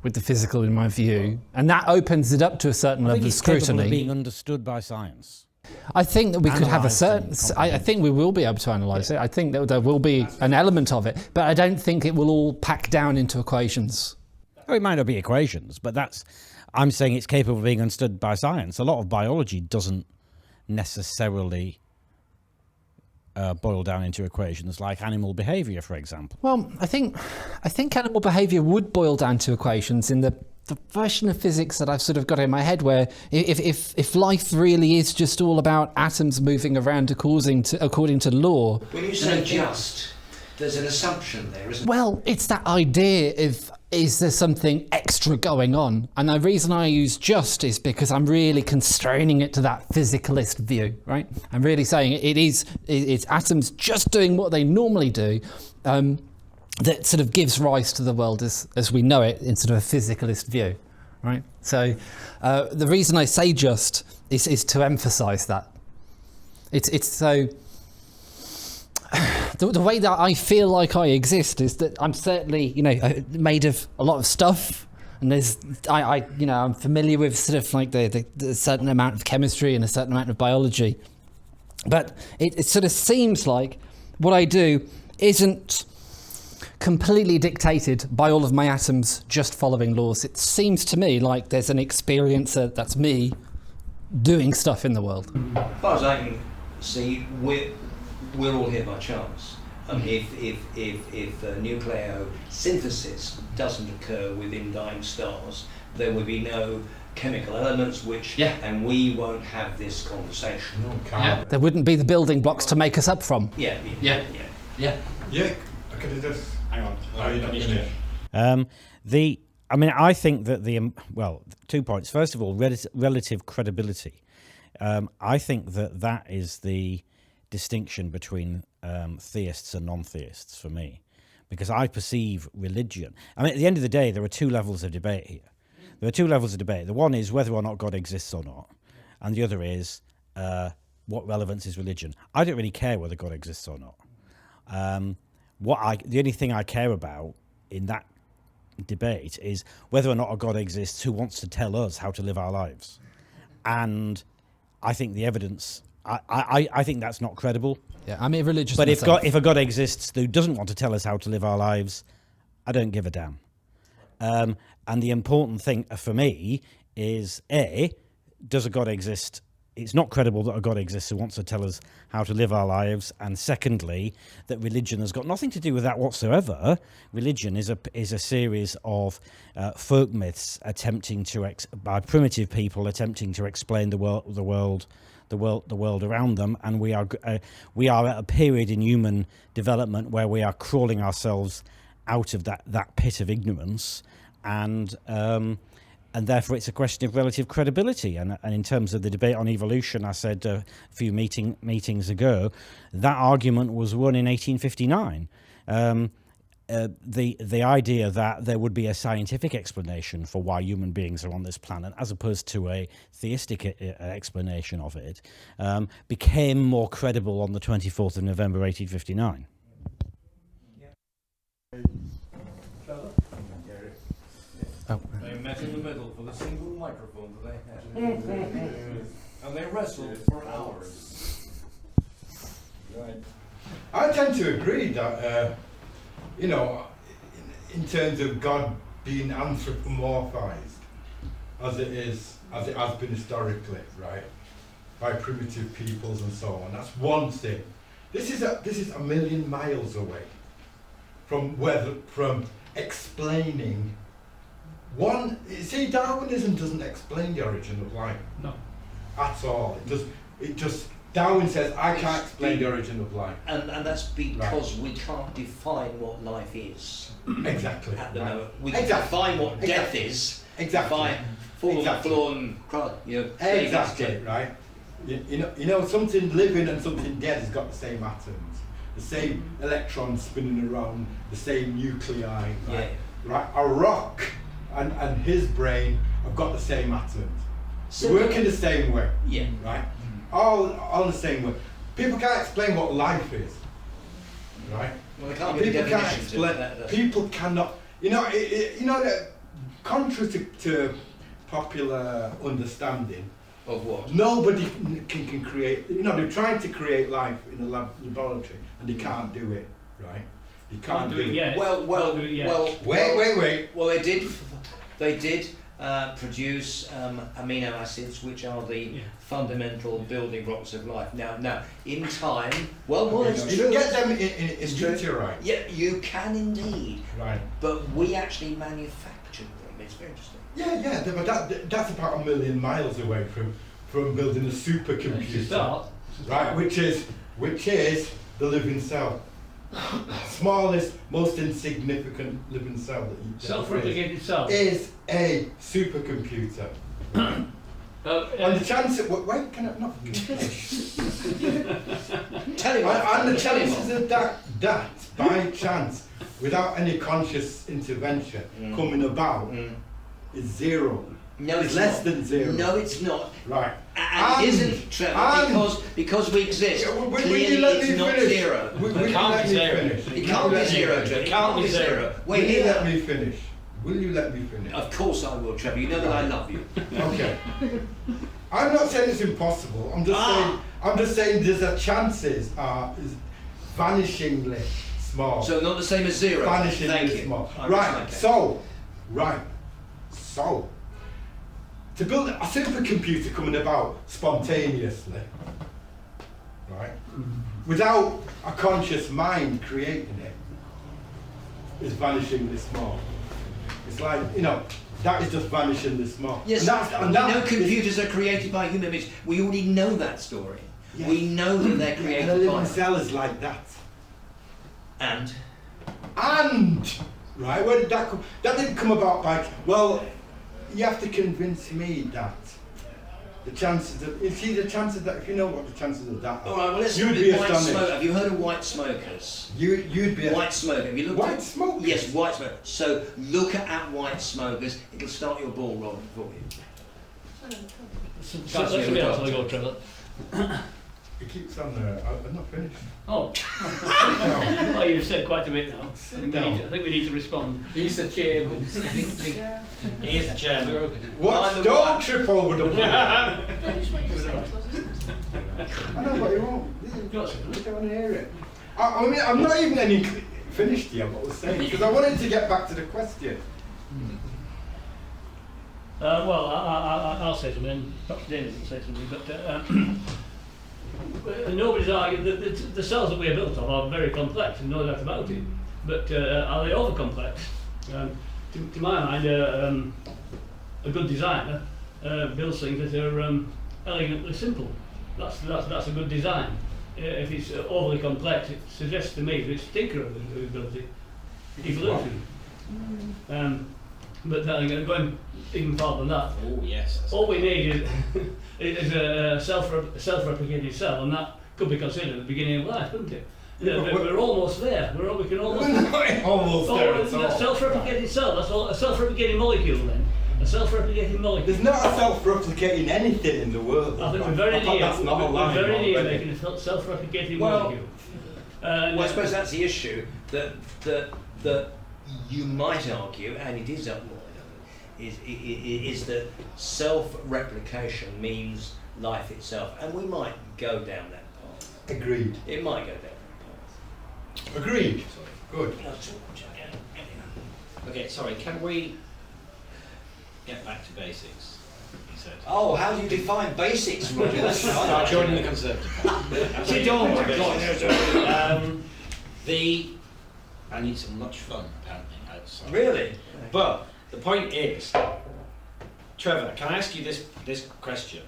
Speaker 1: with the physical, in my view, and that opens it up to a certain level of scrutiny.
Speaker 3: Capable of being understood by science.
Speaker 1: I think that we could have a certain. I think we will be able to analyse it. I think that there will be an element of it, but I don't think it will all pack down into equations.
Speaker 3: Oh, it might not be equations, but I'm saying it's capable of being understood by science. A lot of biology doesn't necessarily boil down into equations, like animal behaviour, for example.
Speaker 1: Well, I think animal behaviour would boil down to equations in the version of physics that I've sort of got in my head, where if life really is just all about atoms moving around according to law.
Speaker 6: When you say just, there's an assumption there, isn't
Speaker 1: Well, it's that idea of, is there something extra going on? And the reason I use just is because I'm really constraining it to that physicalist view, right? I'm really saying it's atoms just doing what they normally do, that sort of gives rise to the world as we know it in sort of a physicalist view, right? So the reason I say just is to emphasise that. It's so... The way that I feel like I exist is that I'm certainly, made of a lot of stuff, and I'm familiar with sort of like the certain amount of chemistry and a certain amount of biology, but it sort of seems like what I do isn't completely dictated by all of my atoms just following laws. It seems to me like there's an experiencer that's me doing stuff in the world.
Speaker 6: As far as I can see, we're all here by chance. I mean, if nucleosynthesis doesn't occur within dying stars, there would be no chemical elements and we won't have this conversation.
Speaker 1: There wouldn't be the building blocks to make us up from.
Speaker 3: Yeah.
Speaker 5: Okay, just hang on.
Speaker 3: I think that 2 points. First of all, relative credibility. I think that is the distinction between theists and non-theists for me, because I perceive religion. I mean, at the end of the day, there are two levels of debate here. There are two levels of debate. The one is whether or not God exists or not, and the other is what relevance is religion. I don't really care whether God exists or not. The only thing I care about in that debate is whether or not a God exists who wants to tell us how to live our lives. And I think the evidence, I think that's not credible.
Speaker 1: Yeah, I'm irreligious.
Speaker 3: But if a God exists who doesn't want to tell us how to live our lives, I don't give a damn. And the important thing for me is, A, does a God exist? It's not credible that a God exists who wants to tell us how to live our lives. And secondly, that religion has got nothing to do with that whatsoever. Religion is a series of folk myths by primitive people attempting to explain the world around them. And we are at a period in human development where we are crawling ourselves out of that pit of ignorance, and therefore it's a question of relative credibility. And in terms of the debate on evolution, I said a few meetings ago, that argument was won in 1859. The idea that there would be a scientific explanation for why human beings are on this planet, as opposed to a theistic explanation of it, became more credible on the 24th of November 1859.
Speaker 1: Oh.
Speaker 10: They met in the middle for the single microphone that they had. And they wrestled for hours.
Speaker 5: Right. I tend to agree that, in terms of God being anthropomorphized, as it has been historically, right, by primitive peoples and so on. That's one thing. This is a million miles away from explaining. Darwinism doesn't explain the origin of life.
Speaker 2: No.
Speaker 5: At all. Darwin says, I can't explain the origin of life.
Speaker 6: And that's because we can't define what life is.
Speaker 5: Exactly.
Speaker 6: At the moment. We can define what death is.
Speaker 5: Exactly.
Speaker 6: Fallen,
Speaker 5: exactly, right? Something living and something dead has got the same atoms, the same electrons spinning around, the same nuclei, right? Right? A rock and his brain have got the same atoms. They work in the same way.
Speaker 6: Yeah.
Speaker 5: Right? All the same way. People can't explain what life is. Right?
Speaker 6: Well, they can't give a definition to that.
Speaker 5: People cannot. That contrary to popular understanding
Speaker 6: of what?
Speaker 5: Nobody can create. They're trying to create life in a laboratory, and they can't do it. Right? They can't do it
Speaker 2: yet.
Speaker 5: Well, wait.
Speaker 6: Well, they did produce amino acids, which are the fundamental building blocks of life. Now, in time, it's
Speaker 5: you
Speaker 6: true.
Speaker 5: Get them in meteorite.
Speaker 6: Yeah, you can indeed.
Speaker 5: Right.
Speaker 6: But we actually manufactured them. It's very interesting.
Speaker 5: Yeah, but that's about 1 million miles away from building a supercomputer, right? Which is the living cell, smallest, most insignificant living cell that you
Speaker 2: Self-replicated cell
Speaker 5: is a supercomputer. And the chance wait, can I not finish?
Speaker 6: Tell him.
Speaker 5: And the chances of that by chance, without any conscious intervention coming about, is zero.
Speaker 6: No, it's
Speaker 5: less
Speaker 6: not.
Speaker 5: than zero.
Speaker 6: No, it's not.
Speaker 5: Right.
Speaker 6: And it isn't, Trevor, because we exist. Clearly, it's not zero.
Speaker 5: It can't be zero.
Speaker 6: It can't be zero, Trevor. It can't be zero.
Speaker 5: Will you let me finish? Will you let me finish?
Speaker 6: Of course I will, Trevor. You know that I love you.
Speaker 5: Okay. I'm not saying it's impossible. I'm just saying there's a chances are is vanishingly small.
Speaker 6: So not the same as zero.
Speaker 5: Vanishingly
Speaker 6: Thank you.
Speaker 5: small.
Speaker 6: Right.
Speaker 5: So, to build a supercomputer coming about spontaneously, right, without a conscious mind creating it, is vanishingly small. It's like, that is just vanishingly small.
Speaker 6: Yes,
Speaker 5: and
Speaker 6: we know computers are created by human beings. We already know that story. Yes. We know that they're created
Speaker 5: by... And a living
Speaker 6: by...
Speaker 5: cell is like that.
Speaker 6: And?
Speaker 5: Right, where did that come? That didn't come about by... Well, you have to convince me that the chances of... You see, the chances that... If you know what the chances of that are...
Speaker 6: All right, well, let's
Speaker 5: you'd be astonished.
Speaker 6: Have you heard of white smokers?
Speaker 5: You'd be...
Speaker 6: White smoker. Have you looked
Speaker 5: White smokers?
Speaker 6: Yes, white smokers. So look at white smokers. It'll start your ball rolling for you.
Speaker 2: Somebody else will go, Trevor.
Speaker 5: It keeps on there. I'm not finished.
Speaker 2: Oh. Well, you've said quite a bit now. I think we need to respond.
Speaker 4: He's the chairman.
Speaker 3: He is the chairman.
Speaker 5: What? Don't trip over the wall. I know, but you won't. You don't want to hear it. I mean, I'm not even finished yet what I was saying, because I wanted to get back to the question.
Speaker 2: Well, I'll say something, and perhaps David will say something, but nobody's argued that the cells that we are built of are very complex, and no doubt about it. But are they over complex? To my mind, a good designer builds things that are elegantly simple. That's a good design. If it's overly complex, it suggests to me that it's tinkerer who built it. Evolution. But going even farther than that,
Speaker 3: oh yes.
Speaker 2: All we need is a self-replicating cell, and that could be considered the beginning of life, couldn't it? We're almost there. We can almost.
Speaker 5: Almost there at all.
Speaker 2: Self-replicating cell. That's all. A self-replicating molecule, then. A self-replicating molecule.
Speaker 5: There's not a self-replicating anything in the world.
Speaker 2: I think we're very near.
Speaker 5: That's not a line.
Speaker 2: We're very near making a self-replicating molecule.
Speaker 6: Well, I suppose that's the issue that you might argue, and it is upward, is that self-replication means life itself, and we might go down that path.
Speaker 5: Agreed.
Speaker 6: It might go down that path.
Speaker 5: Agreed. Good.
Speaker 3: Okay, sorry, can we get back to basics? He said.
Speaker 6: Oh, how do you define basics, Roger? That's
Speaker 3: Start joining the Conservative Party. Sit down, my God. I need some much fun, apparently, outside.
Speaker 6: Really?
Speaker 3: But the point is, Trevor, can I ask you this question?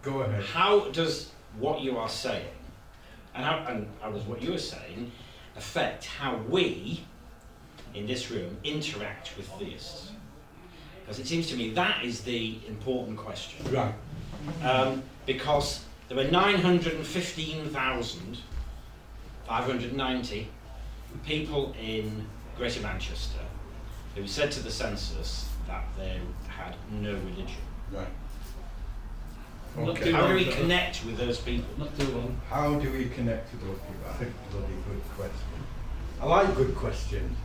Speaker 5: Go ahead.
Speaker 3: How does what you are saying, and how does what you are saying affect how we, in this room, interact with theists? Because it seems to me that is the important question.
Speaker 5: Right.
Speaker 3: Because there were 915,590 people in Greater Manchester who said to the census that they had no religion.
Speaker 5: Right.
Speaker 2: Okay.
Speaker 3: How do we connect with those people?
Speaker 2: Not too long.
Speaker 5: How do we connect to those people? I think it's a bloody good question. I like good questions.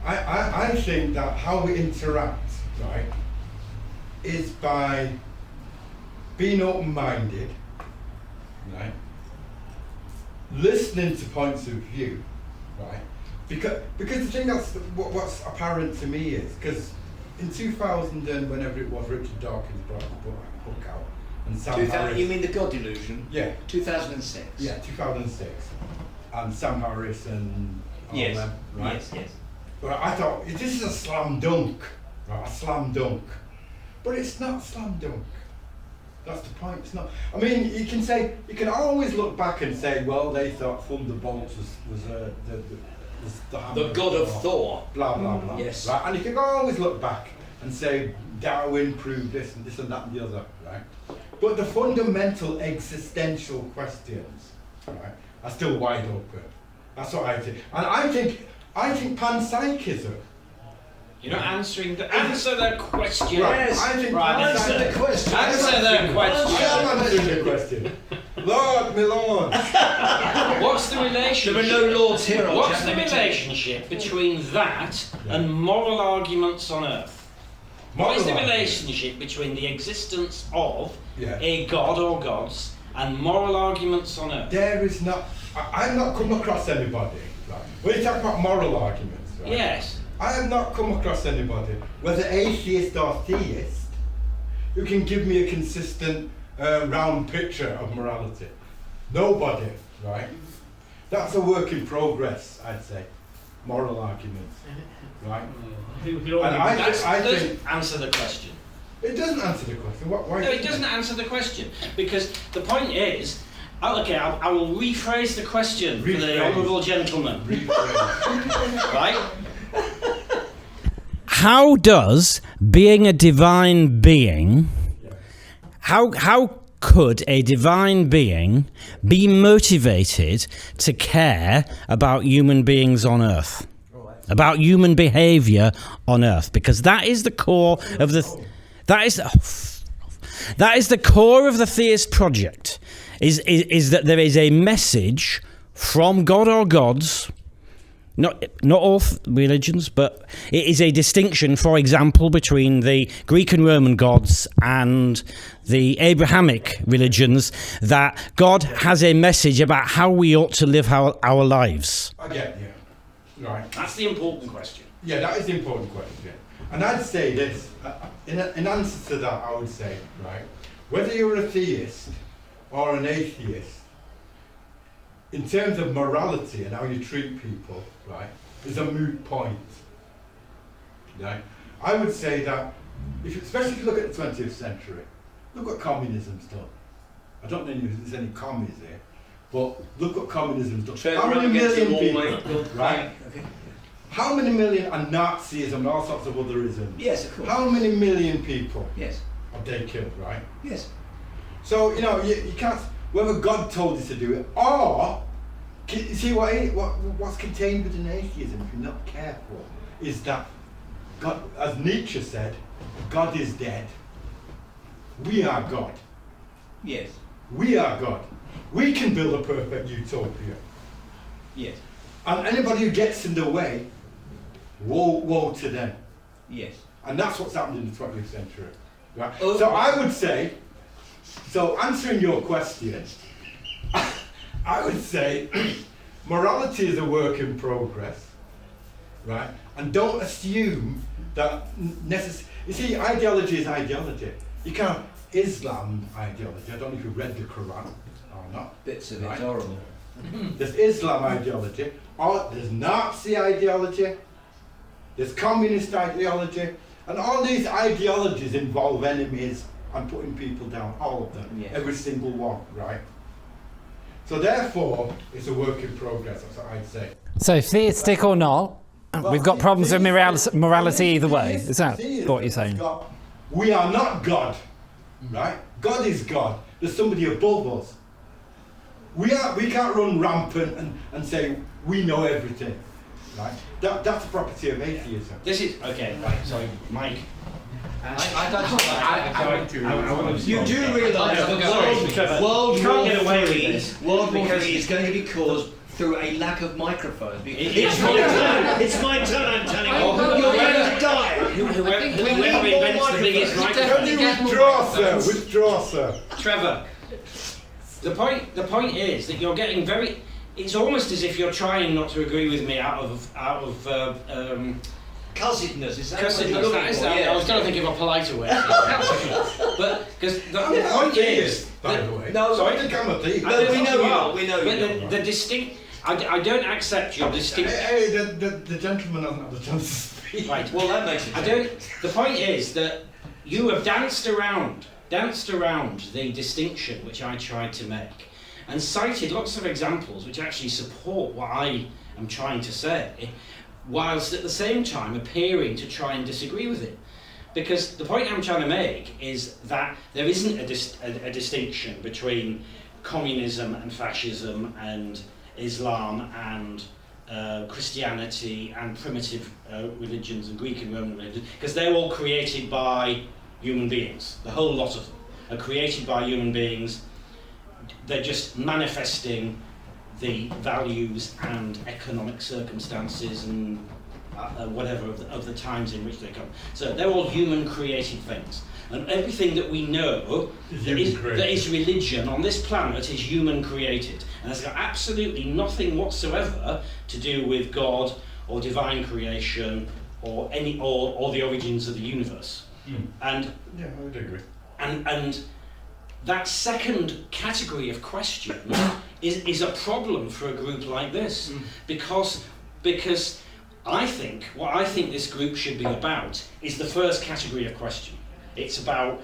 Speaker 5: I think that how we interact, right, is by being open-minded, right, listening to points of view, right, because the thing that's what's apparent to me is, because in 2000 and whenever it was, Richard Dawkins brought the book out, and Sam Harris.
Speaker 6: You mean The God Delusion?
Speaker 5: Yeah.
Speaker 6: 2006.
Speaker 5: Yeah, 2006, and Sam Harris and all them, right?
Speaker 6: Yes.
Speaker 5: Well, I thought this is a slam dunk, right, a slam dunk. But it's not a slam dunk. That's the point. It's not. I mean, you can always look back and say, well, they thought Thunderbolts was
Speaker 10: The god of Thor.
Speaker 5: blah blah blah.
Speaker 10: Yes.
Speaker 5: Right, and you can always look back and say Darwin proved this and that and the other. Right. But the fundamental existential questions, right, are still wide open. That's what I think. And I think panpsychism.
Speaker 3: You're not answering the answer the question.
Speaker 5: Right, I think
Speaker 10: Answer the question.
Speaker 3: Answer the question.
Speaker 5: I'm answering the question. Lord, my lord.
Speaker 3: What's the relationship?
Speaker 10: There are no lords here. old
Speaker 3: What's the
Speaker 10: chap.
Speaker 3: relationship between that and moral arguments on earth? What is the relationship between the existence of a god or gods and moral arguments on earth?
Speaker 5: There is not. I've not come across anybody. Right, when you talk about moral arguments, right,
Speaker 3: Yes.
Speaker 5: I have not come across anybody, whether atheist or theist, who can give me a consistent round picture of morality. Nobody, right? That's a work in progress, I'd say. Moral arguments, right? And I think
Speaker 3: Answer the question.
Speaker 5: it doesn't answer the question. Why?
Speaker 3: No, it doesn't answer the question, because the point is, I will rephrase the question for the honourable gentleman. Right?
Speaker 11: How does being a divine being, how could a divine being be motivated to care about human beings on earth? About human behaviour on earth? Because that is the core of the that is the core of the theist project. Is that there is a message from God or gods, not all religions, but it is a distinction, for example, between the Greek and Roman gods and the Abrahamic religions, that God has a message about how we ought to live our lives.
Speaker 5: I get you. Right.
Speaker 3: That's the important question.
Speaker 5: Yeah, that is the important question. And I'd say this, in answer to that, I would say, right, whether you're a theist or an atheist, in terms of morality and how you treat people, right, is a moot point. Right? I would say that, especially if you look at the 20th century, look what communism's done. I don't know if there's any commies here, but look what communism's done. How many million people, right?
Speaker 10: Okay.
Speaker 5: How many million, and Nazism and all sorts of other isms.
Speaker 10: Yes, of course.
Speaker 5: How many million people
Speaker 10: Yes.
Speaker 5: have they killed, right?
Speaker 10: Yes.
Speaker 5: So, you can't, whether God told you to do it, or, you see what's contained within atheism, if you're not careful, is that God, as Nietzsche said, God is dead. We are God.
Speaker 10: Yes.
Speaker 5: We are God. We can build a perfect utopia.
Speaker 10: Yes.
Speaker 5: And anybody who gets in the way, woe to them.
Speaker 10: Yes.
Speaker 5: And that's what's happened in the 20th century. Right?
Speaker 10: Oh.
Speaker 5: So I would say, answering your question, I would say morality is a work in progress, right? And don't assume that you see, ideology is ideology. You can't Islam ideology. I don't know if you've read the Quran or not.
Speaker 10: Bits of
Speaker 5: Right.
Speaker 10: it's horrible.
Speaker 5: There's Islam ideology, or there's Nazi ideology, there's communist ideology, and all these ideologies involve enemies and putting people down, all of them,
Speaker 10: Yes.
Speaker 5: every single one, right? So therefore, it's a work in progress, that's what I'd say.
Speaker 1: So theistic or not, we've got problems with morality either way. Is that what you're saying?
Speaker 5: We are not God, right? God is God. There's somebody above us. We can't run rampant and say we know everything, right? That's the property of atheism.
Speaker 3: This is okay. Right. Sorry, Mike.
Speaker 10: You do realise that World War III is going to be caused through a lack of microphones. It's my turn. It's my turn. I'm telling you. You're going to die.
Speaker 3: Whoever invents the biggest microphone.
Speaker 5: Can you withdraw, sir? Withdraw, sir.
Speaker 3: Trevor, the point is that you're getting very. It's almost as if you're trying not to agree with me out of
Speaker 10: Cussedness, is that
Speaker 3: cussedness.
Speaker 10: what you're looking
Speaker 3: That is
Speaker 10: for?
Speaker 3: that.
Speaker 10: Yeah.
Speaker 3: I was going to think of a politer word. But because the point is,
Speaker 5: by the way.
Speaker 10: No,
Speaker 3: sorry?
Speaker 5: I think I'm a thief.
Speaker 10: No, we know you are. We know you
Speaker 3: But
Speaker 10: are.
Speaker 3: the distinct. I don't accept your distinct.
Speaker 5: Hey, the gentleman hasn't had the chance to speak.
Speaker 3: Right. Well, that makes it. The point is that you have danced around the distinction which I tried to make, and cited lots of examples which actually support what I am trying to say, whilst at the same time appearing to try and disagree with it. Because the point I'm trying to make is that there isn't a distinction between communism and fascism and Islam and Christianity and primitive religions and Greek and Roman religions, because they're all created by human beings. The whole lot of them are created by human beings. They're just manifesting the values and economic circumstances and whatever of the times in which they come. So they're all human created things. And everything that we know that is religion on this planet is human created. And it's got absolutely nothing whatsoever to do with God or divine creation or the origins of the universe. And
Speaker 5: yeah, I would agree.
Speaker 3: And that second category of question is a problem for a group like this, because I think what I think this group should be about is the first category of question. It's about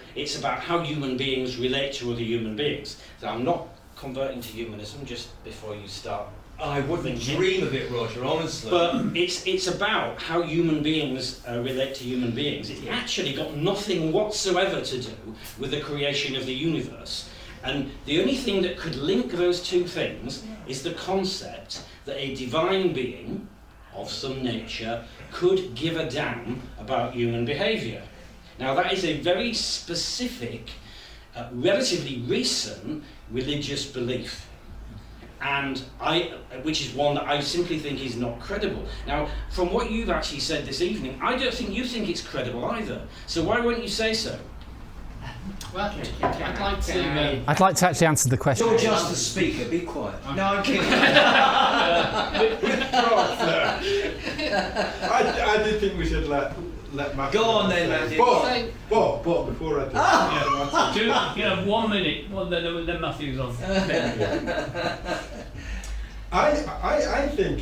Speaker 3: how human beings relate to other human beings. So I'm not converting to humanism, just before you start.
Speaker 10: I wouldn't dream of it, Roger, honestly.
Speaker 3: But it's about how human beings relate to human beings. It's actually got nothing whatsoever to do with the creation of the universe. And the only thing that could link those two things is the concept that a divine being of some nature could give a damn about human behaviour. Now that is a very specific, relatively recent religious belief. And which is one that I simply think is not credible. Now, from what you've actually said this evening, I don't think you think it's credible either. So why won't you say so?
Speaker 1: Well, I'd like to actually answer the question.
Speaker 10: You're just the speaker, be quiet. No, I'm kidding.
Speaker 5: I did think we should let Matthew.
Speaker 10: Go on then, Matthew.
Speaker 5: But before I do,
Speaker 2: You have 1 minute, then Matthew's on.
Speaker 5: I think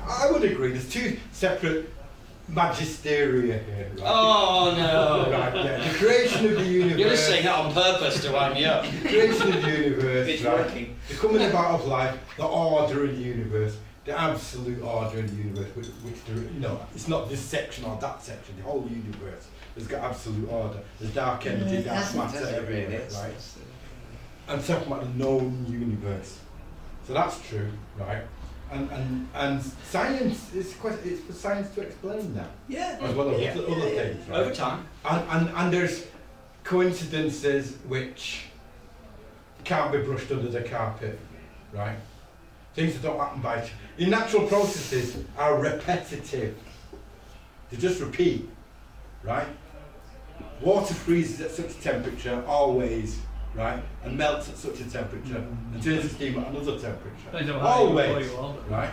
Speaker 5: I would agree. There's two separate magisteria here. Right?
Speaker 3: Oh no!
Speaker 5: Right, yeah. The creation of the universe.
Speaker 3: You're just saying that on purpose to wind me up.
Speaker 5: The creation of the universe.
Speaker 3: It's
Speaker 5: right?
Speaker 3: working.
Speaker 5: The coming about of life, the order of the universe, the absolute order of the universe, which it's not this section or that section. The whole universe has got absolute order. There's dark energy, dark matter everywhere, right? And talking about the known universe. So that's true, right? And science it's for science to explain that.
Speaker 10: Yeah.
Speaker 5: As well as other things, right?
Speaker 3: Over time.
Speaker 5: And there's coincidences which can't be brushed under the carpet, right? Things that don't happen by chance. Your natural processes are repetitive. They just repeat, right? Water freezes at such a temperature always, right? And melts at such a temperature and turns to steam at another temperature. Always, right?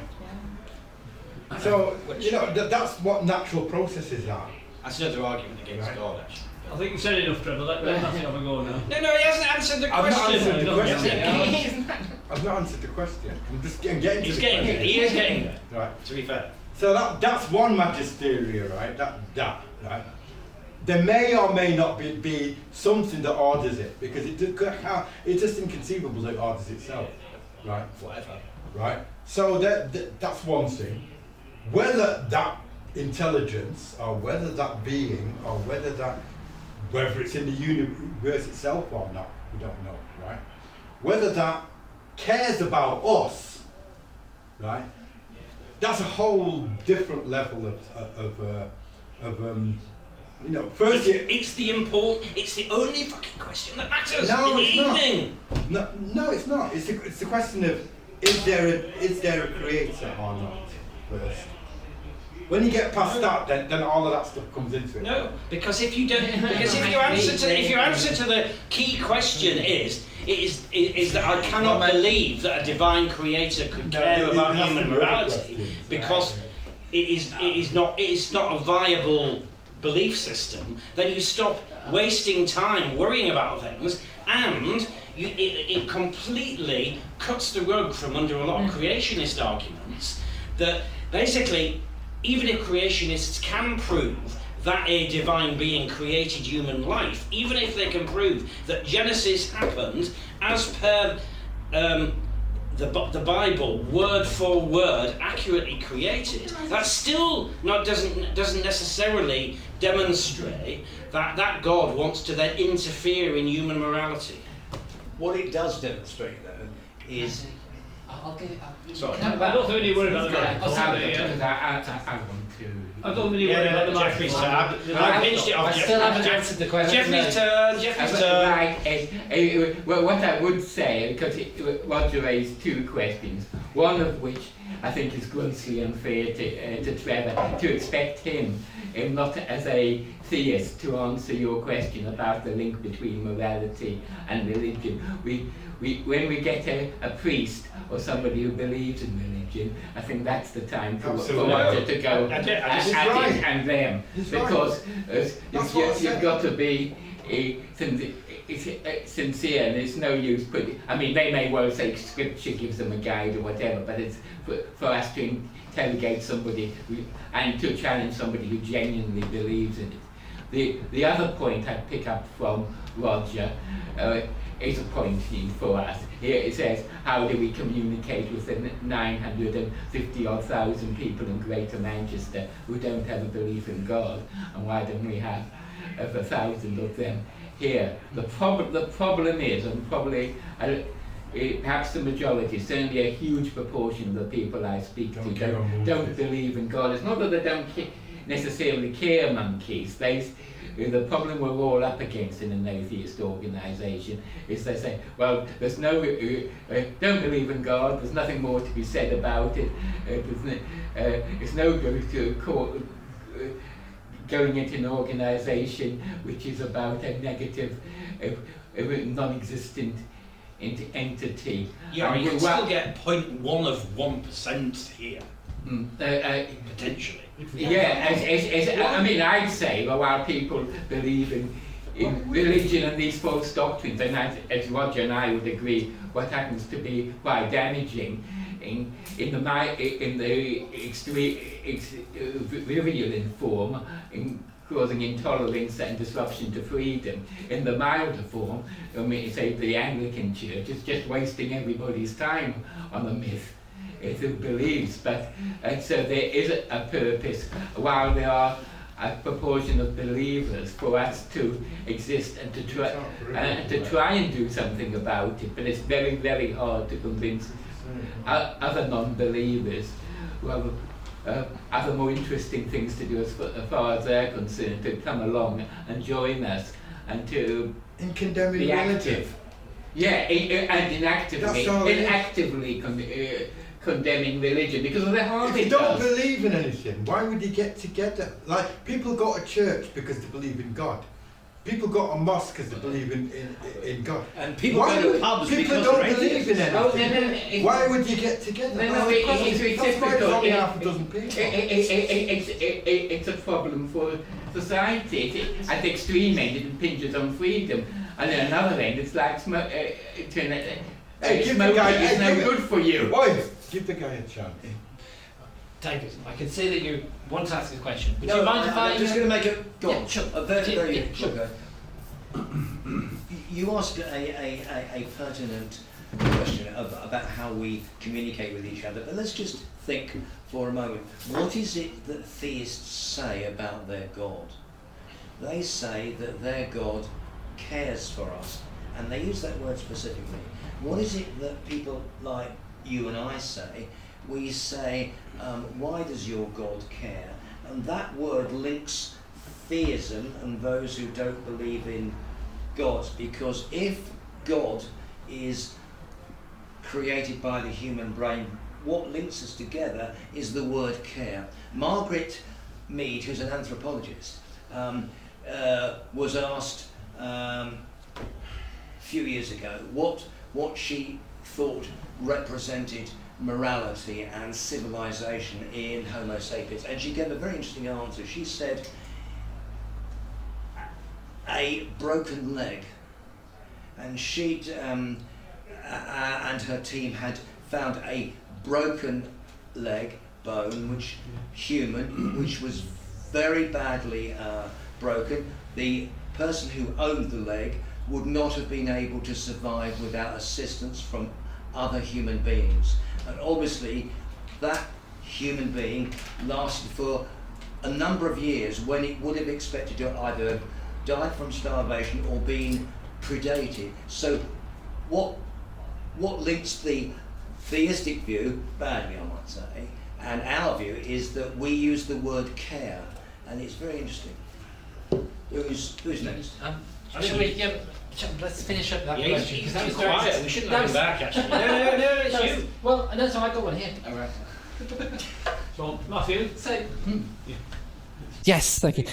Speaker 5: So, that's what natural processes are.
Speaker 3: That's another argument against God, actually.
Speaker 2: I think you said enough, Trevor. Let Matthew have a go now.
Speaker 3: No, he hasn't answered the question.
Speaker 5: I've not answered the question. I'm just getting to the question.
Speaker 3: He is getting there.
Speaker 5: Right.
Speaker 3: To be fair.
Speaker 5: So that's one magisteria, right? That right? There may or may not be something that orders it, because it's just inconceivable that it orders itself, right?
Speaker 3: Whatever.
Speaker 5: Right? So that's one thing. Whether that intelligence, or whether that being, or whether it's in the universe itself or not, we don't know, right? Whether that cares about us, right? That's a whole different level first
Speaker 3: it's the only fucking question that matters
Speaker 5: no,
Speaker 3: in the
Speaker 5: it's
Speaker 3: evening.
Speaker 5: Not. No, it's not. It's the question of is there a creator or not first. When you get past that, then all of that stuff comes into it.
Speaker 3: No, because if you don't, if your answer to the key question is that I cannot believe that a divine creator could care about human morality, because it is not a viable belief system, then you stop wasting time worrying about things, and it completely cuts the rug from under a lot of creationist arguments that basically even if creationists can prove that a divine being created human life, even if they can prove that Genesis happened as per the Bible, word for word, accurately created, that still doesn't necessarily demonstrate that God wants to then interfere in human morality.
Speaker 10: What it does demonstrate, though, is...
Speaker 4: I'll get it up.
Speaker 3: Sorry.
Speaker 2: I don't think we worry about the
Speaker 4: I
Speaker 2: microphone.
Speaker 4: want to.
Speaker 2: I don't really worry about the
Speaker 3: Jeffrey's
Speaker 2: microphone.
Speaker 3: turn. I pinched it off.
Speaker 4: I still haven't answered the question.
Speaker 3: Jeffrey's turn.
Speaker 4: Right, well, what I would say, because Roger raised two questions, one of which I think is grossly unfair to Trevor, to expect him, not as a theist, to answer your question about the link between morality and religion. When we get a priest or somebody who believes in religion, I think that's the time for Roger to go at it and them, because you've got to be sincere, and it's no use putting. I mean, they may well say Scripture gives them a guide or whatever, but it's for us to interrogate somebody and to challenge somebody who genuinely believes in it. The other point I pick up from Roger is a point for us. Here it says, how do we communicate with the 950,000 people in Greater Manchester who don't have a belief in God, and why don't we have 1,000 of them here? The problem is, and probably perhaps the majority, certainly a huge proportion of the people I speak to don't believe in God. It's not that they don't necessarily care monkeys. The problem we're all up against in an atheist organisation is they say, well, there's no, don't believe in God, there's nothing more to be said about it, it's no good to going into an organisation which is about a negative, non-existent entity.
Speaker 3: Yeah, you can still get 0.1 of 1% here. Potentially.
Speaker 4: Yeah, I mean, I'd say, well, while people believe in religion and these false doctrines, and as Roger and I would agree, what happens to be quite damaging in the extreme virulent form, in causing intolerance and disruption to freedom. In the milder form, I mean, say the Anglican Church is just wasting everybody's time on the myth. It believes, but so there is a purpose, while there are a proportion of believers, for us to exist and to try and do something about it. But it's very, very hard to convince other non-believers who have other more interesting things to do as far as they're concerned, to come along and join us and to be active. Yeah, and actively condemning religion because of the harm
Speaker 5: If you don't believe in anything, why would you get together? Like, people go to church because they believe in God. People go to mosque because they believe in God.
Speaker 10: And people go to pubs because
Speaker 5: don't
Speaker 10: they're
Speaker 5: believe in anything.
Speaker 4: No,
Speaker 5: why would you get together?
Speaker 4: It's a problem for society. At the extreme end, it impinges on freedom. And at another end, it's like smoking is no good for you.
Speaker 5: Give the guy a chance.
Speaker 12: David, I can see that you want to ask a question. Would
Speaker 10: No,
Speaker 12: you mind if
Speaker 10: I'm just going to make a
Speaker 12: very
Speaker 10: sure. You asked a pertinent question about how we communicate with each other, but let's just think for a moment. What is it that theists say about their God? They say that their God cares for us, and they use that word specifically. What is it that people like you and I say? We say, why does your God care? And that word links theism and those who don't believe in God, because if God is created by the human brain, what links us together is the word care. Margaret Mead, who's an anthropologist, was asked a few years ago what she thought represented morality and civilization in Homo sapiens, and she gave a very interesting answer. She said a broken leg, and she'd and her team had found a broken leg bone, which was very badly broken. The person who owned the leg would not have been able to survive without assistance from other human beings. And obviously, that human being lasted for a number of years when it would have expected to either died from starvation or been predated. So what links the theistic view, badly I might say, and our view is that we use the word care, and it's very interesting. Who's next?
Speaker 12: Let's finish up that
Speaker 3: Yeah,
Speaker 12: question.
Speaker 3: he's
Speaker 12: that was
Speaker 3: quiet.
Speaker 12: very-
Speaker 3: We shouldn't
Speaker 12: that
Speaker 3: have him
Speaker 12: was-
Speaker 3: back, actually. No, it's you.
Speaker 12: Well, no, so I got one here.
Speaker 3: All right.
Speaker 2: So, Matthew?
Speaker 12: So,
Speaker 1: Yes, thank you.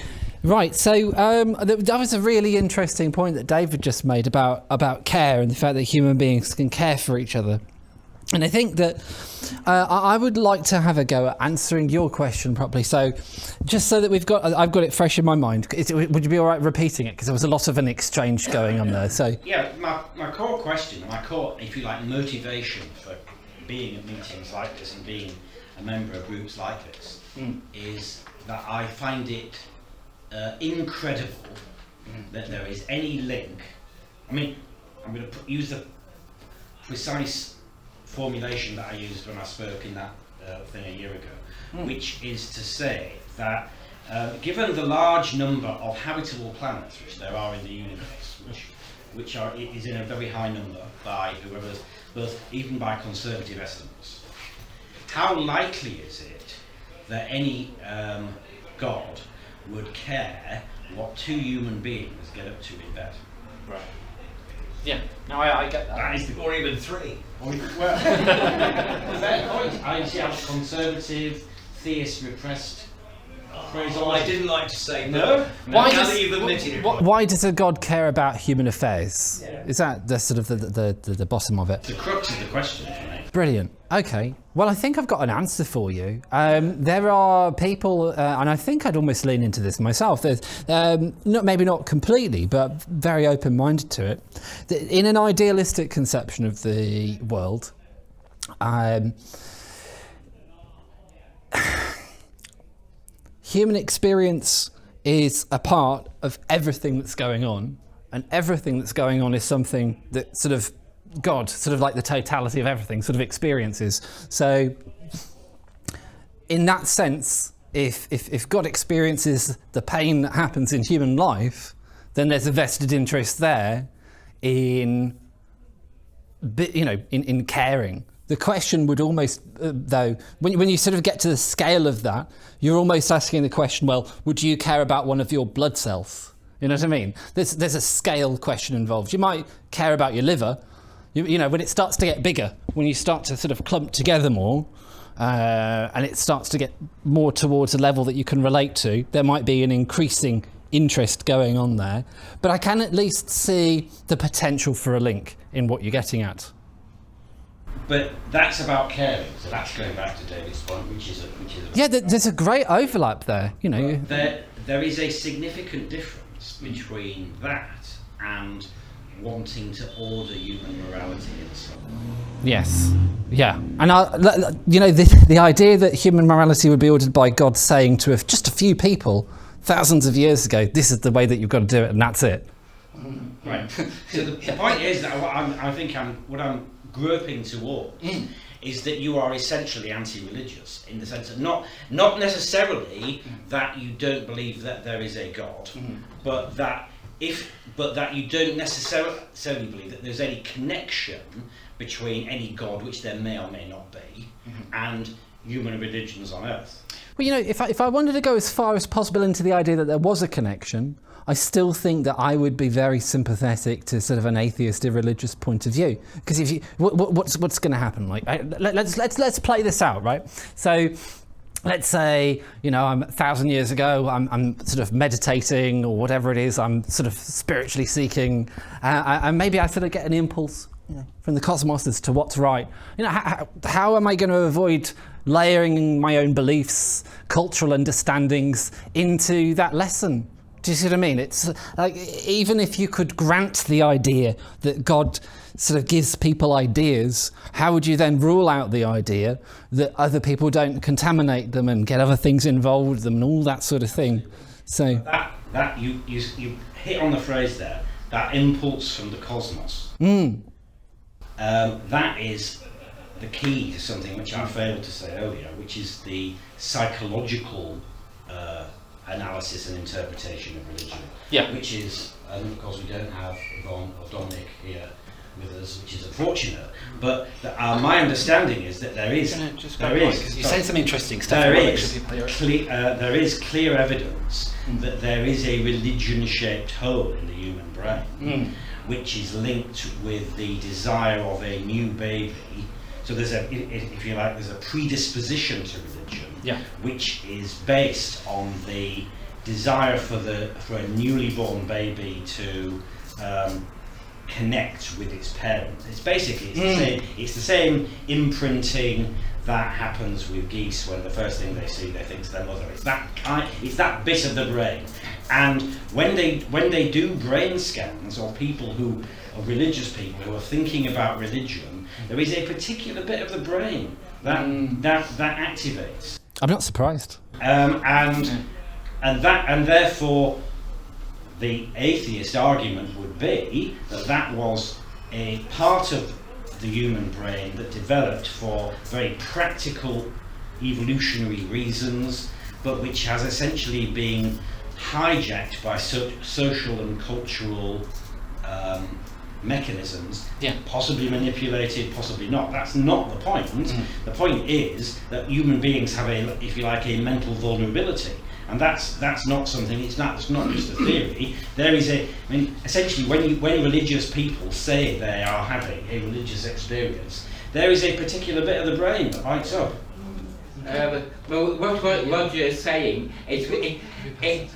Speaker 1: Right, so that was a really interesting point that David just made about care and the fact that human beings can care for each other. And I think that I would like to have a go at answering your question properly. So, just so that I've got it fresh in my mind. Would you be all right repeating it? Because there was a lot of an exchange going on there. So
Speaker 3: Yeah, my core question, my core, if you like, motivation for being at meetings like this and being a member of groups like this is that I find it incredible that there is any link. I mean, I'm going to use the precise formulation that I used when I spoke in that thing a year ago, which is to say that given the large number of habitable planets which there are in the universe, which is in a very high number by whoever's, both even by conservative estimates, how likely is it that any God would care what two human beings get up to in bed?
Speaker 12: right. Yeah, no, I get that.
Speaker 3: That is the,
Speaker 10: Or even three.
Speaker 3: well, fair point. I see how conservative, theist, repressed phrase.
Speaker 10: I didn't like to say
Speaker 3: No?
Speaker 10: Now
Speaker 1: does-
Speaker 10: that you've admitted it.
Speaker 1: why does a God care about human affairs? Is that the sort of the bottom of it?
Speaker 3: The crux of the question for me.
Speaker 1: Brilliant. Okay. Well, I think I've got an answer for you. There are people, and I think I'd almost lean into this myself. There's maybe not completely, but very open-minded to it. In an idealistic conception of the world, human experience is a part of everything that's going on, and everything that's going on is something that sort of God, sort of like the totality of everything, sort of experiences. So in that sense, if God experiences the pain that happens in human life, then there's a vested interest there in caring. The question would almost, though, when you sort of get to the scale of that, you're almost asking the question, well, would you care about one of your blood cells? You know what I mean? There's a scale question involved. You might care about your liver. You know, when it starts to get bigger, when you start to sort of clump together more, and it starts to get more towards a level that you can relate to, there might be an increasing interest going on there. But I can at least see the potential for a link in what you're getting at.
Speaker 3: But that's about caring, so that's going back to David's point, which is
Speaker 1: Yeah, there's a great overlap there. You know,
Speaker 3: there is a significant difference between that and wanting to order human morality in some way.
Speaker 1: Yes. Yeah. And the idea that human morality would be ordered by God saying to just a few people thousands of years ago, this is the way that you've got to do it, and that's it.
Speaker 3: Right. So the point is that what I'm groping towards is that you are essentially anti-religious in the sense of not necessarily that you don't believe that there is a God, but that you don't necessarily believe that there's any connection between any God, which there may or may not be, and human religions on Earth.
Speaker 1: Well, you know, if I wanted to go as far as possible into the idea that there was a connection, I still think that I would be very sympathetic to sort of an atheist, irreligious point of view. Because if you, what's going to happen? Like, let's play this out, right? So, let's say, you know, I'm 1,000 years ago, I'm sort of meditating or whatever it is, I'm sort of spiritually seeking, and maybe I sort of get an impulse, you know, from the cosmos as to what's right. You know, how am I going to avoid layering my own beliefs, cultural understandings into that lesson? Do you see what I mean? It's like, even if you could grant the idea that God sort of gives people ideas, how would you then rule out the idea that other people don't contaminate them and get other things involved with them and all that sort of thing? So
Speaker 3: that you hit on the phrase there, that impulse from the cosmos. That is the key to something which I failed to say earlier, which is the psychological analysis and interpretation of religion.
Speaker 1: Yeah.
Speaker 3: Which is, and of course we don't have Yvonne or Dominic here with us, which is unfortunate. But my understanding is that there is
Speaker 1: you're saying some interesting stuff.
Speaker 3: There is clear evidence that there is a religion-shaped hole in the human brain, which is linked with the desire of a new baby. So there's if you like, there's a predisposition to religion, which is based on the desire for a newly born baby to connect with its parents. It's basically it's the same imprinting that happens with geese when the first thing they see they think it's their mother. It's that bit of the brain. And when they do brain scans of people of religious people who are thinking about religion, there is a particular bit of the brain that activates.
Speaker 1: I'm not surprised.
Speaker 3: And therefore the atheist argument would be that was a part of the human brain that developed for very practical evolutionary reasons, but which has essentially been hijacked by social and cultural mechanisms, possibly manipulated, possibly not. That's not the point. The point is that human beings have if you like, a mental vulnerability. And that's not something. It's not just a theory. There is essentially when religious people say they are having a religious experience, there is a particular bit of the brain that lights up.
Speaker 4: Well, what Roger is saying is,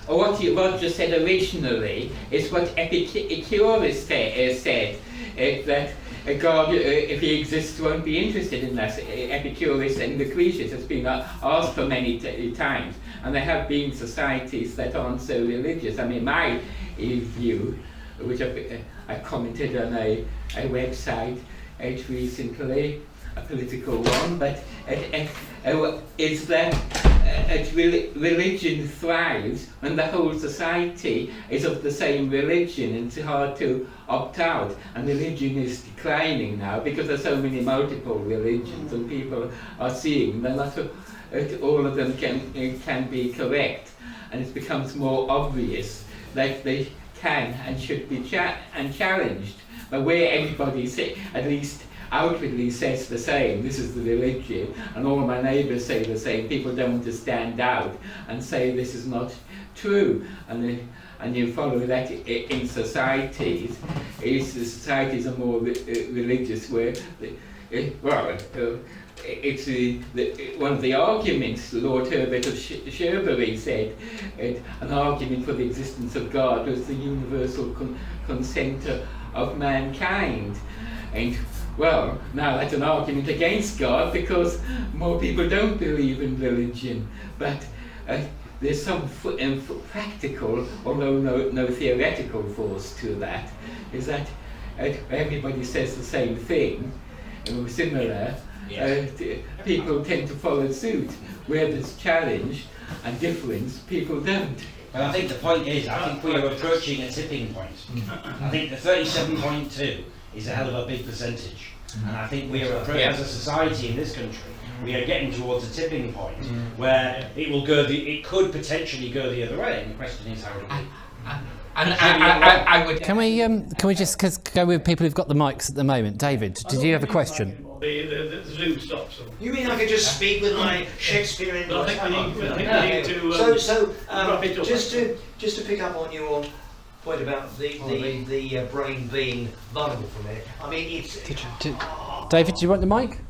Speaker 4: what Roger said originally is what Epicurus said, that God, if he exists, won't be interested in us. Epicurus and Lucretius has been asked for many times, and there have been societies that aren't so religious. I mean, my view, which I commented on a website recently, a political one, but is that religion thrives when the whole society is of the same religion, and it's hard to opt out. And religion is declining now because there's so many multiple religions, and people are seeing that not all of them can be correct, and it becomes more obvious that they can and should be challenged. But where everybody at least outwardly says the same, this is the religion, and all my neighbours say the same, people don't want to stand out and say this is not true. And you follow that in societies. Societies are more religious, where it's one of the arguments Lord Herbert of Sherbury said, an argument for the existence of God was the universal consent of mankind. And well, now that's an argument against God because more people don't believe in religion. But there's some practical, although no theoretical force to that, is that everybody says the same thing, or similar. People tend to follow suit. Where there's challenge and difference, people don't.
Speaker 3: But I think the point is, I think we are approaching a tipping point. I think the 37.2 is a hell of a big percentage. And I think we are as a society in this country, we are getting towards a tipping point where it could potentially go the other way, and the question is how do we...
Speaker 4: I would...
Speaker 1: Can we just go with people who've got the mics at the moment? David, did you have a question?
Speaker 2: The Zoom stops them.
Speaker 10: You mean I could just speak with my Shakespearean?
Speaker 2: Well, I think we need to
Speaker 10: just to pick up on your point about the brain being vulnerable from it. I mean, it's.
Speaker 1: David, do you want the mic?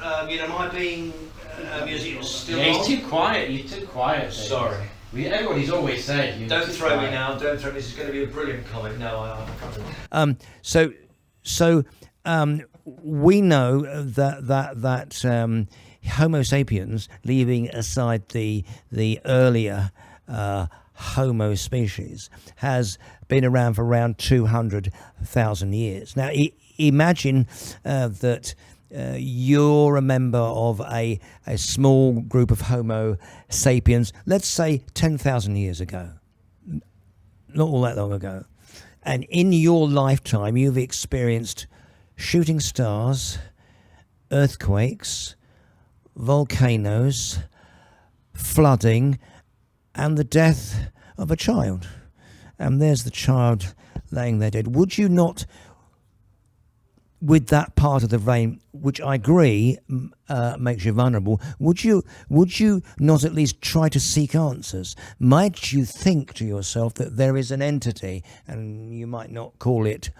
Speaker 10: Am I being still on?
Speaker 3: He's too quiet. You're too quiet.
Speaker 10: Sorry.
Speaker 3: Everybody's always said.
Speaker 10: Don't throw me now. Don't throw me. This is going to be a brilliant comment. No, I can't.
Speaker 6: So we know that Homo sapiens, leaving aside the earlier Homo species has been around for around 200,000 years. Now, imagine that you're a member of a small group of Homo sapiens, let's say 10,000 years ago, not all that long ago. And in your lifetime, you've experienced shooting stars, earthquakes, volcanoes, flooding, and the death of a child. And there's the child laying there dead. Would you not, with that part of the brain, which I agree makes you vulnerable, would you not at least try to seek answers? Might you think to yourself that there is an entity, and you might not call it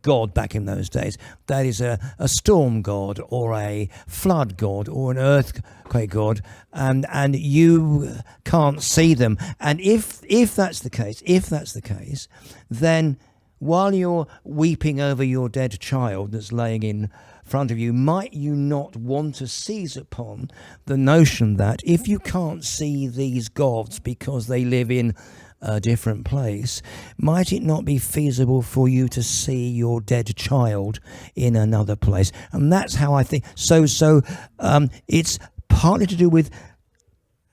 Speaker 6: God back in those days, that is a storm god or a flood god or an earthquake god, and you can't see them? And if that's the case, then while you're weeping over your dead child that's laying in front of you, might you not want to seize upon the notion that if you can't see these gods because they live in a different place, might it not be feasible for you to see your dead child in another place? And that's how I think. So it's partly to do with,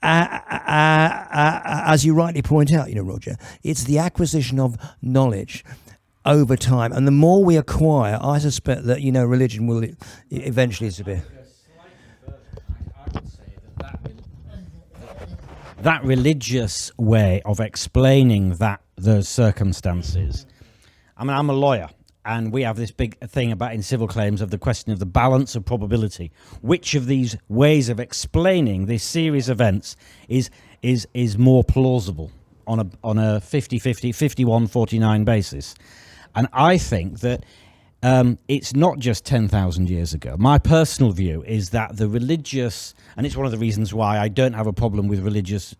Speaker 6: as you rightly point out, Roger, it's the acquisition of knowledge over time, and the more we acquire, I suspect that religion will eventually disappear.
Speaker 11: That religious way of explaining those circumstances. I mean, I'm a lawyer, and we have this big thing about in civil claims of the question of the balance of probability. Which of these ways of explaining this series of events is more plausible on a 50-50, 51-49 basis? And I think that it's not just 10,000 years ago. My personal view is that the religious, and it's one of the reasons why I don't have a problem with religious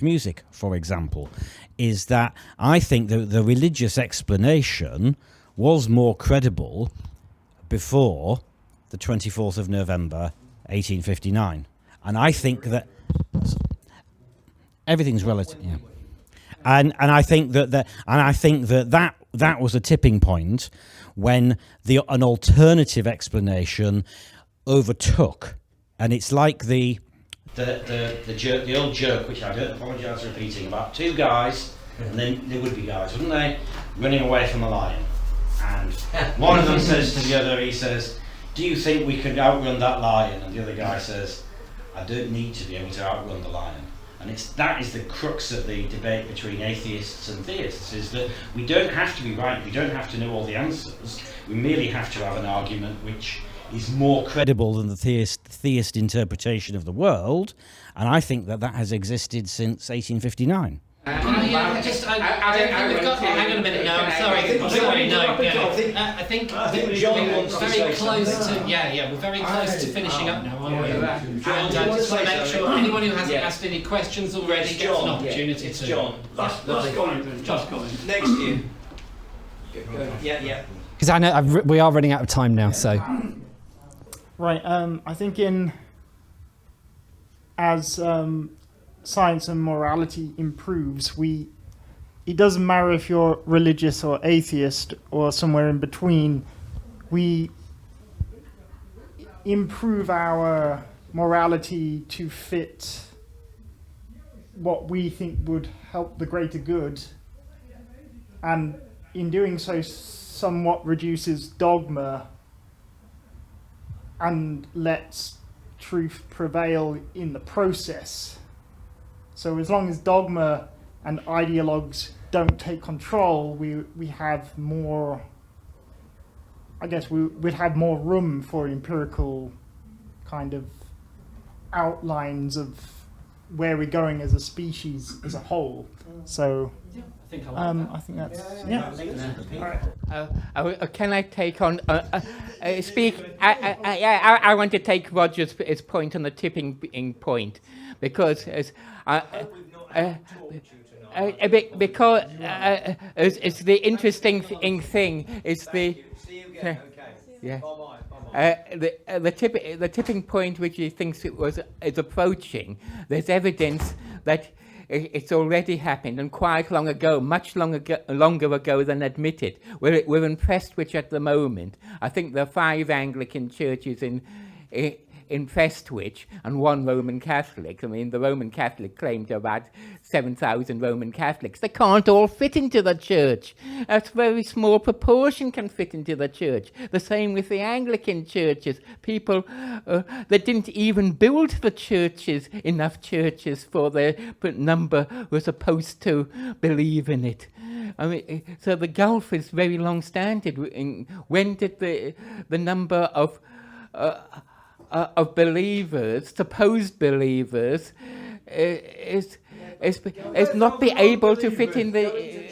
Speaker 11: music, for example, is that I think that the religious explanation was more credible before the 24th of November, 1859. And I think that everything's relative. Yeah. And I think that was a tipping point when an alternative explanation overtook, and it's like the old joke, which I don't apologise for repeating, about two guys, and then there would be guys, wouldn't they, running away from a lion, and one of them says to the other, he says, "Do you think we could outrun that lion?" And the other guy says, "I don't need to be able to outrun the lion." And that is the crux of the debate between atheists and theists, is that we don't have to be right, we don't have to know all the answers, we merely have to have an argument which is more credible than the theist interpretation of the world, and I think that has existed since 1859.
Speaker 1: Hang on a minute. No, I'm sorry. I think John wants to say close to. We're very close to finishing up now, aren't we? And I just want to make sure anyone who hasn't asked any questions already gets an opportunity to.
Speaker 10: John. Last comment. Next year. Yeah.
Speaker 1: Because I know we are running out of time now, so.
Speaker 13: Right. I think as science and morality improves, it doesn't matter if you're religious or atheist or somewhere in between, we improve our morality to fit what we think would help the greater good, and in doing so somewhat reduces dogma and lets truth prevail in the process. So as long as dogma and ideologues don't take control, we have more, I guess we'd have more room for empirical kind of outlines of where we're going as a species as a whole. So I think that's
Speaker 4: can I take on speak? I want to take Roger's point on the tipping point, because it's the interesting thing is the the tipping point which he thinks is approaching. There's evidence that it's already happened, and quite long ago, much longer ago than admitted. We're in Prestwich at the moment. I think there are 5 Anglican churches in Prestwich and 1 Roman Catholic. I mean, the Roman Catholic claim to have had 7,000 Roman Catholics. They can't all fit into the church. A very small proportion can fit into the church. The same with the Anglican churches. People that didn't even build the churches, enough churches for the number who are supposed to believe in it. I mean, so the gulf is very long-standing. When did the number of believers, supposed believers, is not be able to fit in the...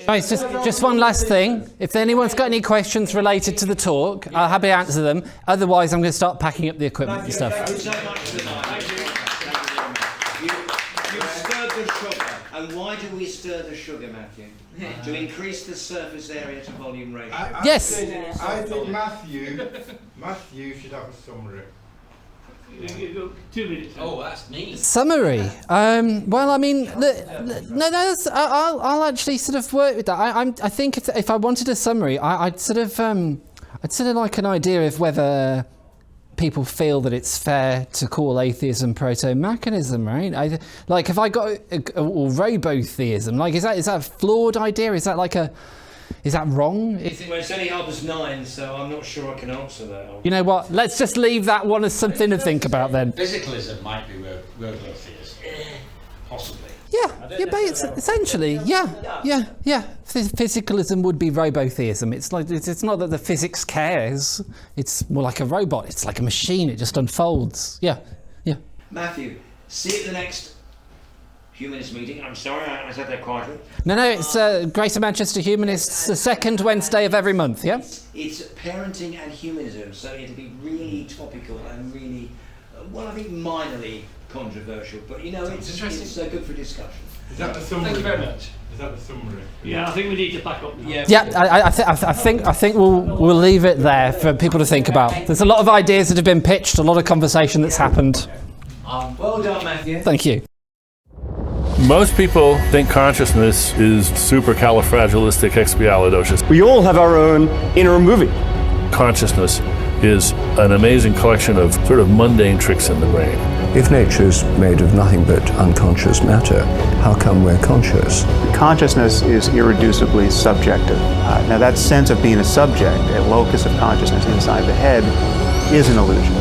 Speaker 1: Right, just one last thing. If anyone's got any questions related to the talk, I'll happy to answer them. Otherwise, I'm going to start packing up the equipment and stuff.
Speaker 10: Thank you so much for that. You stirred the sugar. And why do we stir the sugar, Matthew? To increase the surface area to volume ratio.
Speaker 1: Yes.
Speaker 5: I think Matthew should have a summary.
Speaker 2: 2 minutes.
Speaker 12: Oh, that's neat.
Speaker 1: Summary. Well, I mean, I'll actually sort of work with that. I think if I wanted a summary, I'd sort of like an idea of whether people feel that it's fair to call atheism proto-mechanism, right? Like, if I got or robo-theism, like, is that a flawed idea? Is that wrong?
Speaker 10: Well, it's only 9:30, so I'm not sure I can answer that.
Speaker 1: You know what? Let's just leave that one as something to think about then.
Speaker 12: Physicalism might be robo-theism. Possibly.
Speaker 1: Yeah, but it's essentially, physicalism would be robo-theism. It's like, it's not that the physics cares. It's more like a robot. It's like a machine. It just unfolds. Yeah.
Speaker 10: Matthew, see you at the next Humanist meeting. I'm sorry, I said that quietly.
Speaker 1: No, it's Greater Manchester Humanists, the 2nd Wednesday of every month, yeah?
Speaker 10: It's parenting and humanism, so it'll be really topical and really, I think minorly controversial, but it's good for discussion.
Speaker 5: Is that the summary?
Speaker 12: Thank you very much.
Speaker 5: Is that the summary?
Speaker 2: Yeah, I think we need to pack up now.
Speaker 1: Yeah, I think we'll leave it there for people to think about. There's a lot of ideas that have been pitched, a lot of conversation that's happened.
Speaker 10: Well done, Matthew.
Speaker 1: Thank you.
Speaker 14: Most people think consciousness is supercalifragilisticexpialidocious.
Speaker 15: We all have our own inner movie.
Speaker 14: Consciousness is an amazing collection of sort of mundane tricks in the brain.
Speaker 16: If nature's made of nothing but unconscious matter, how come we're conscious?
Speaker 17: Consciousness is irreducibly subjective. Now that sense of being a subject, a locus of consciousness inside the head, is an illusion.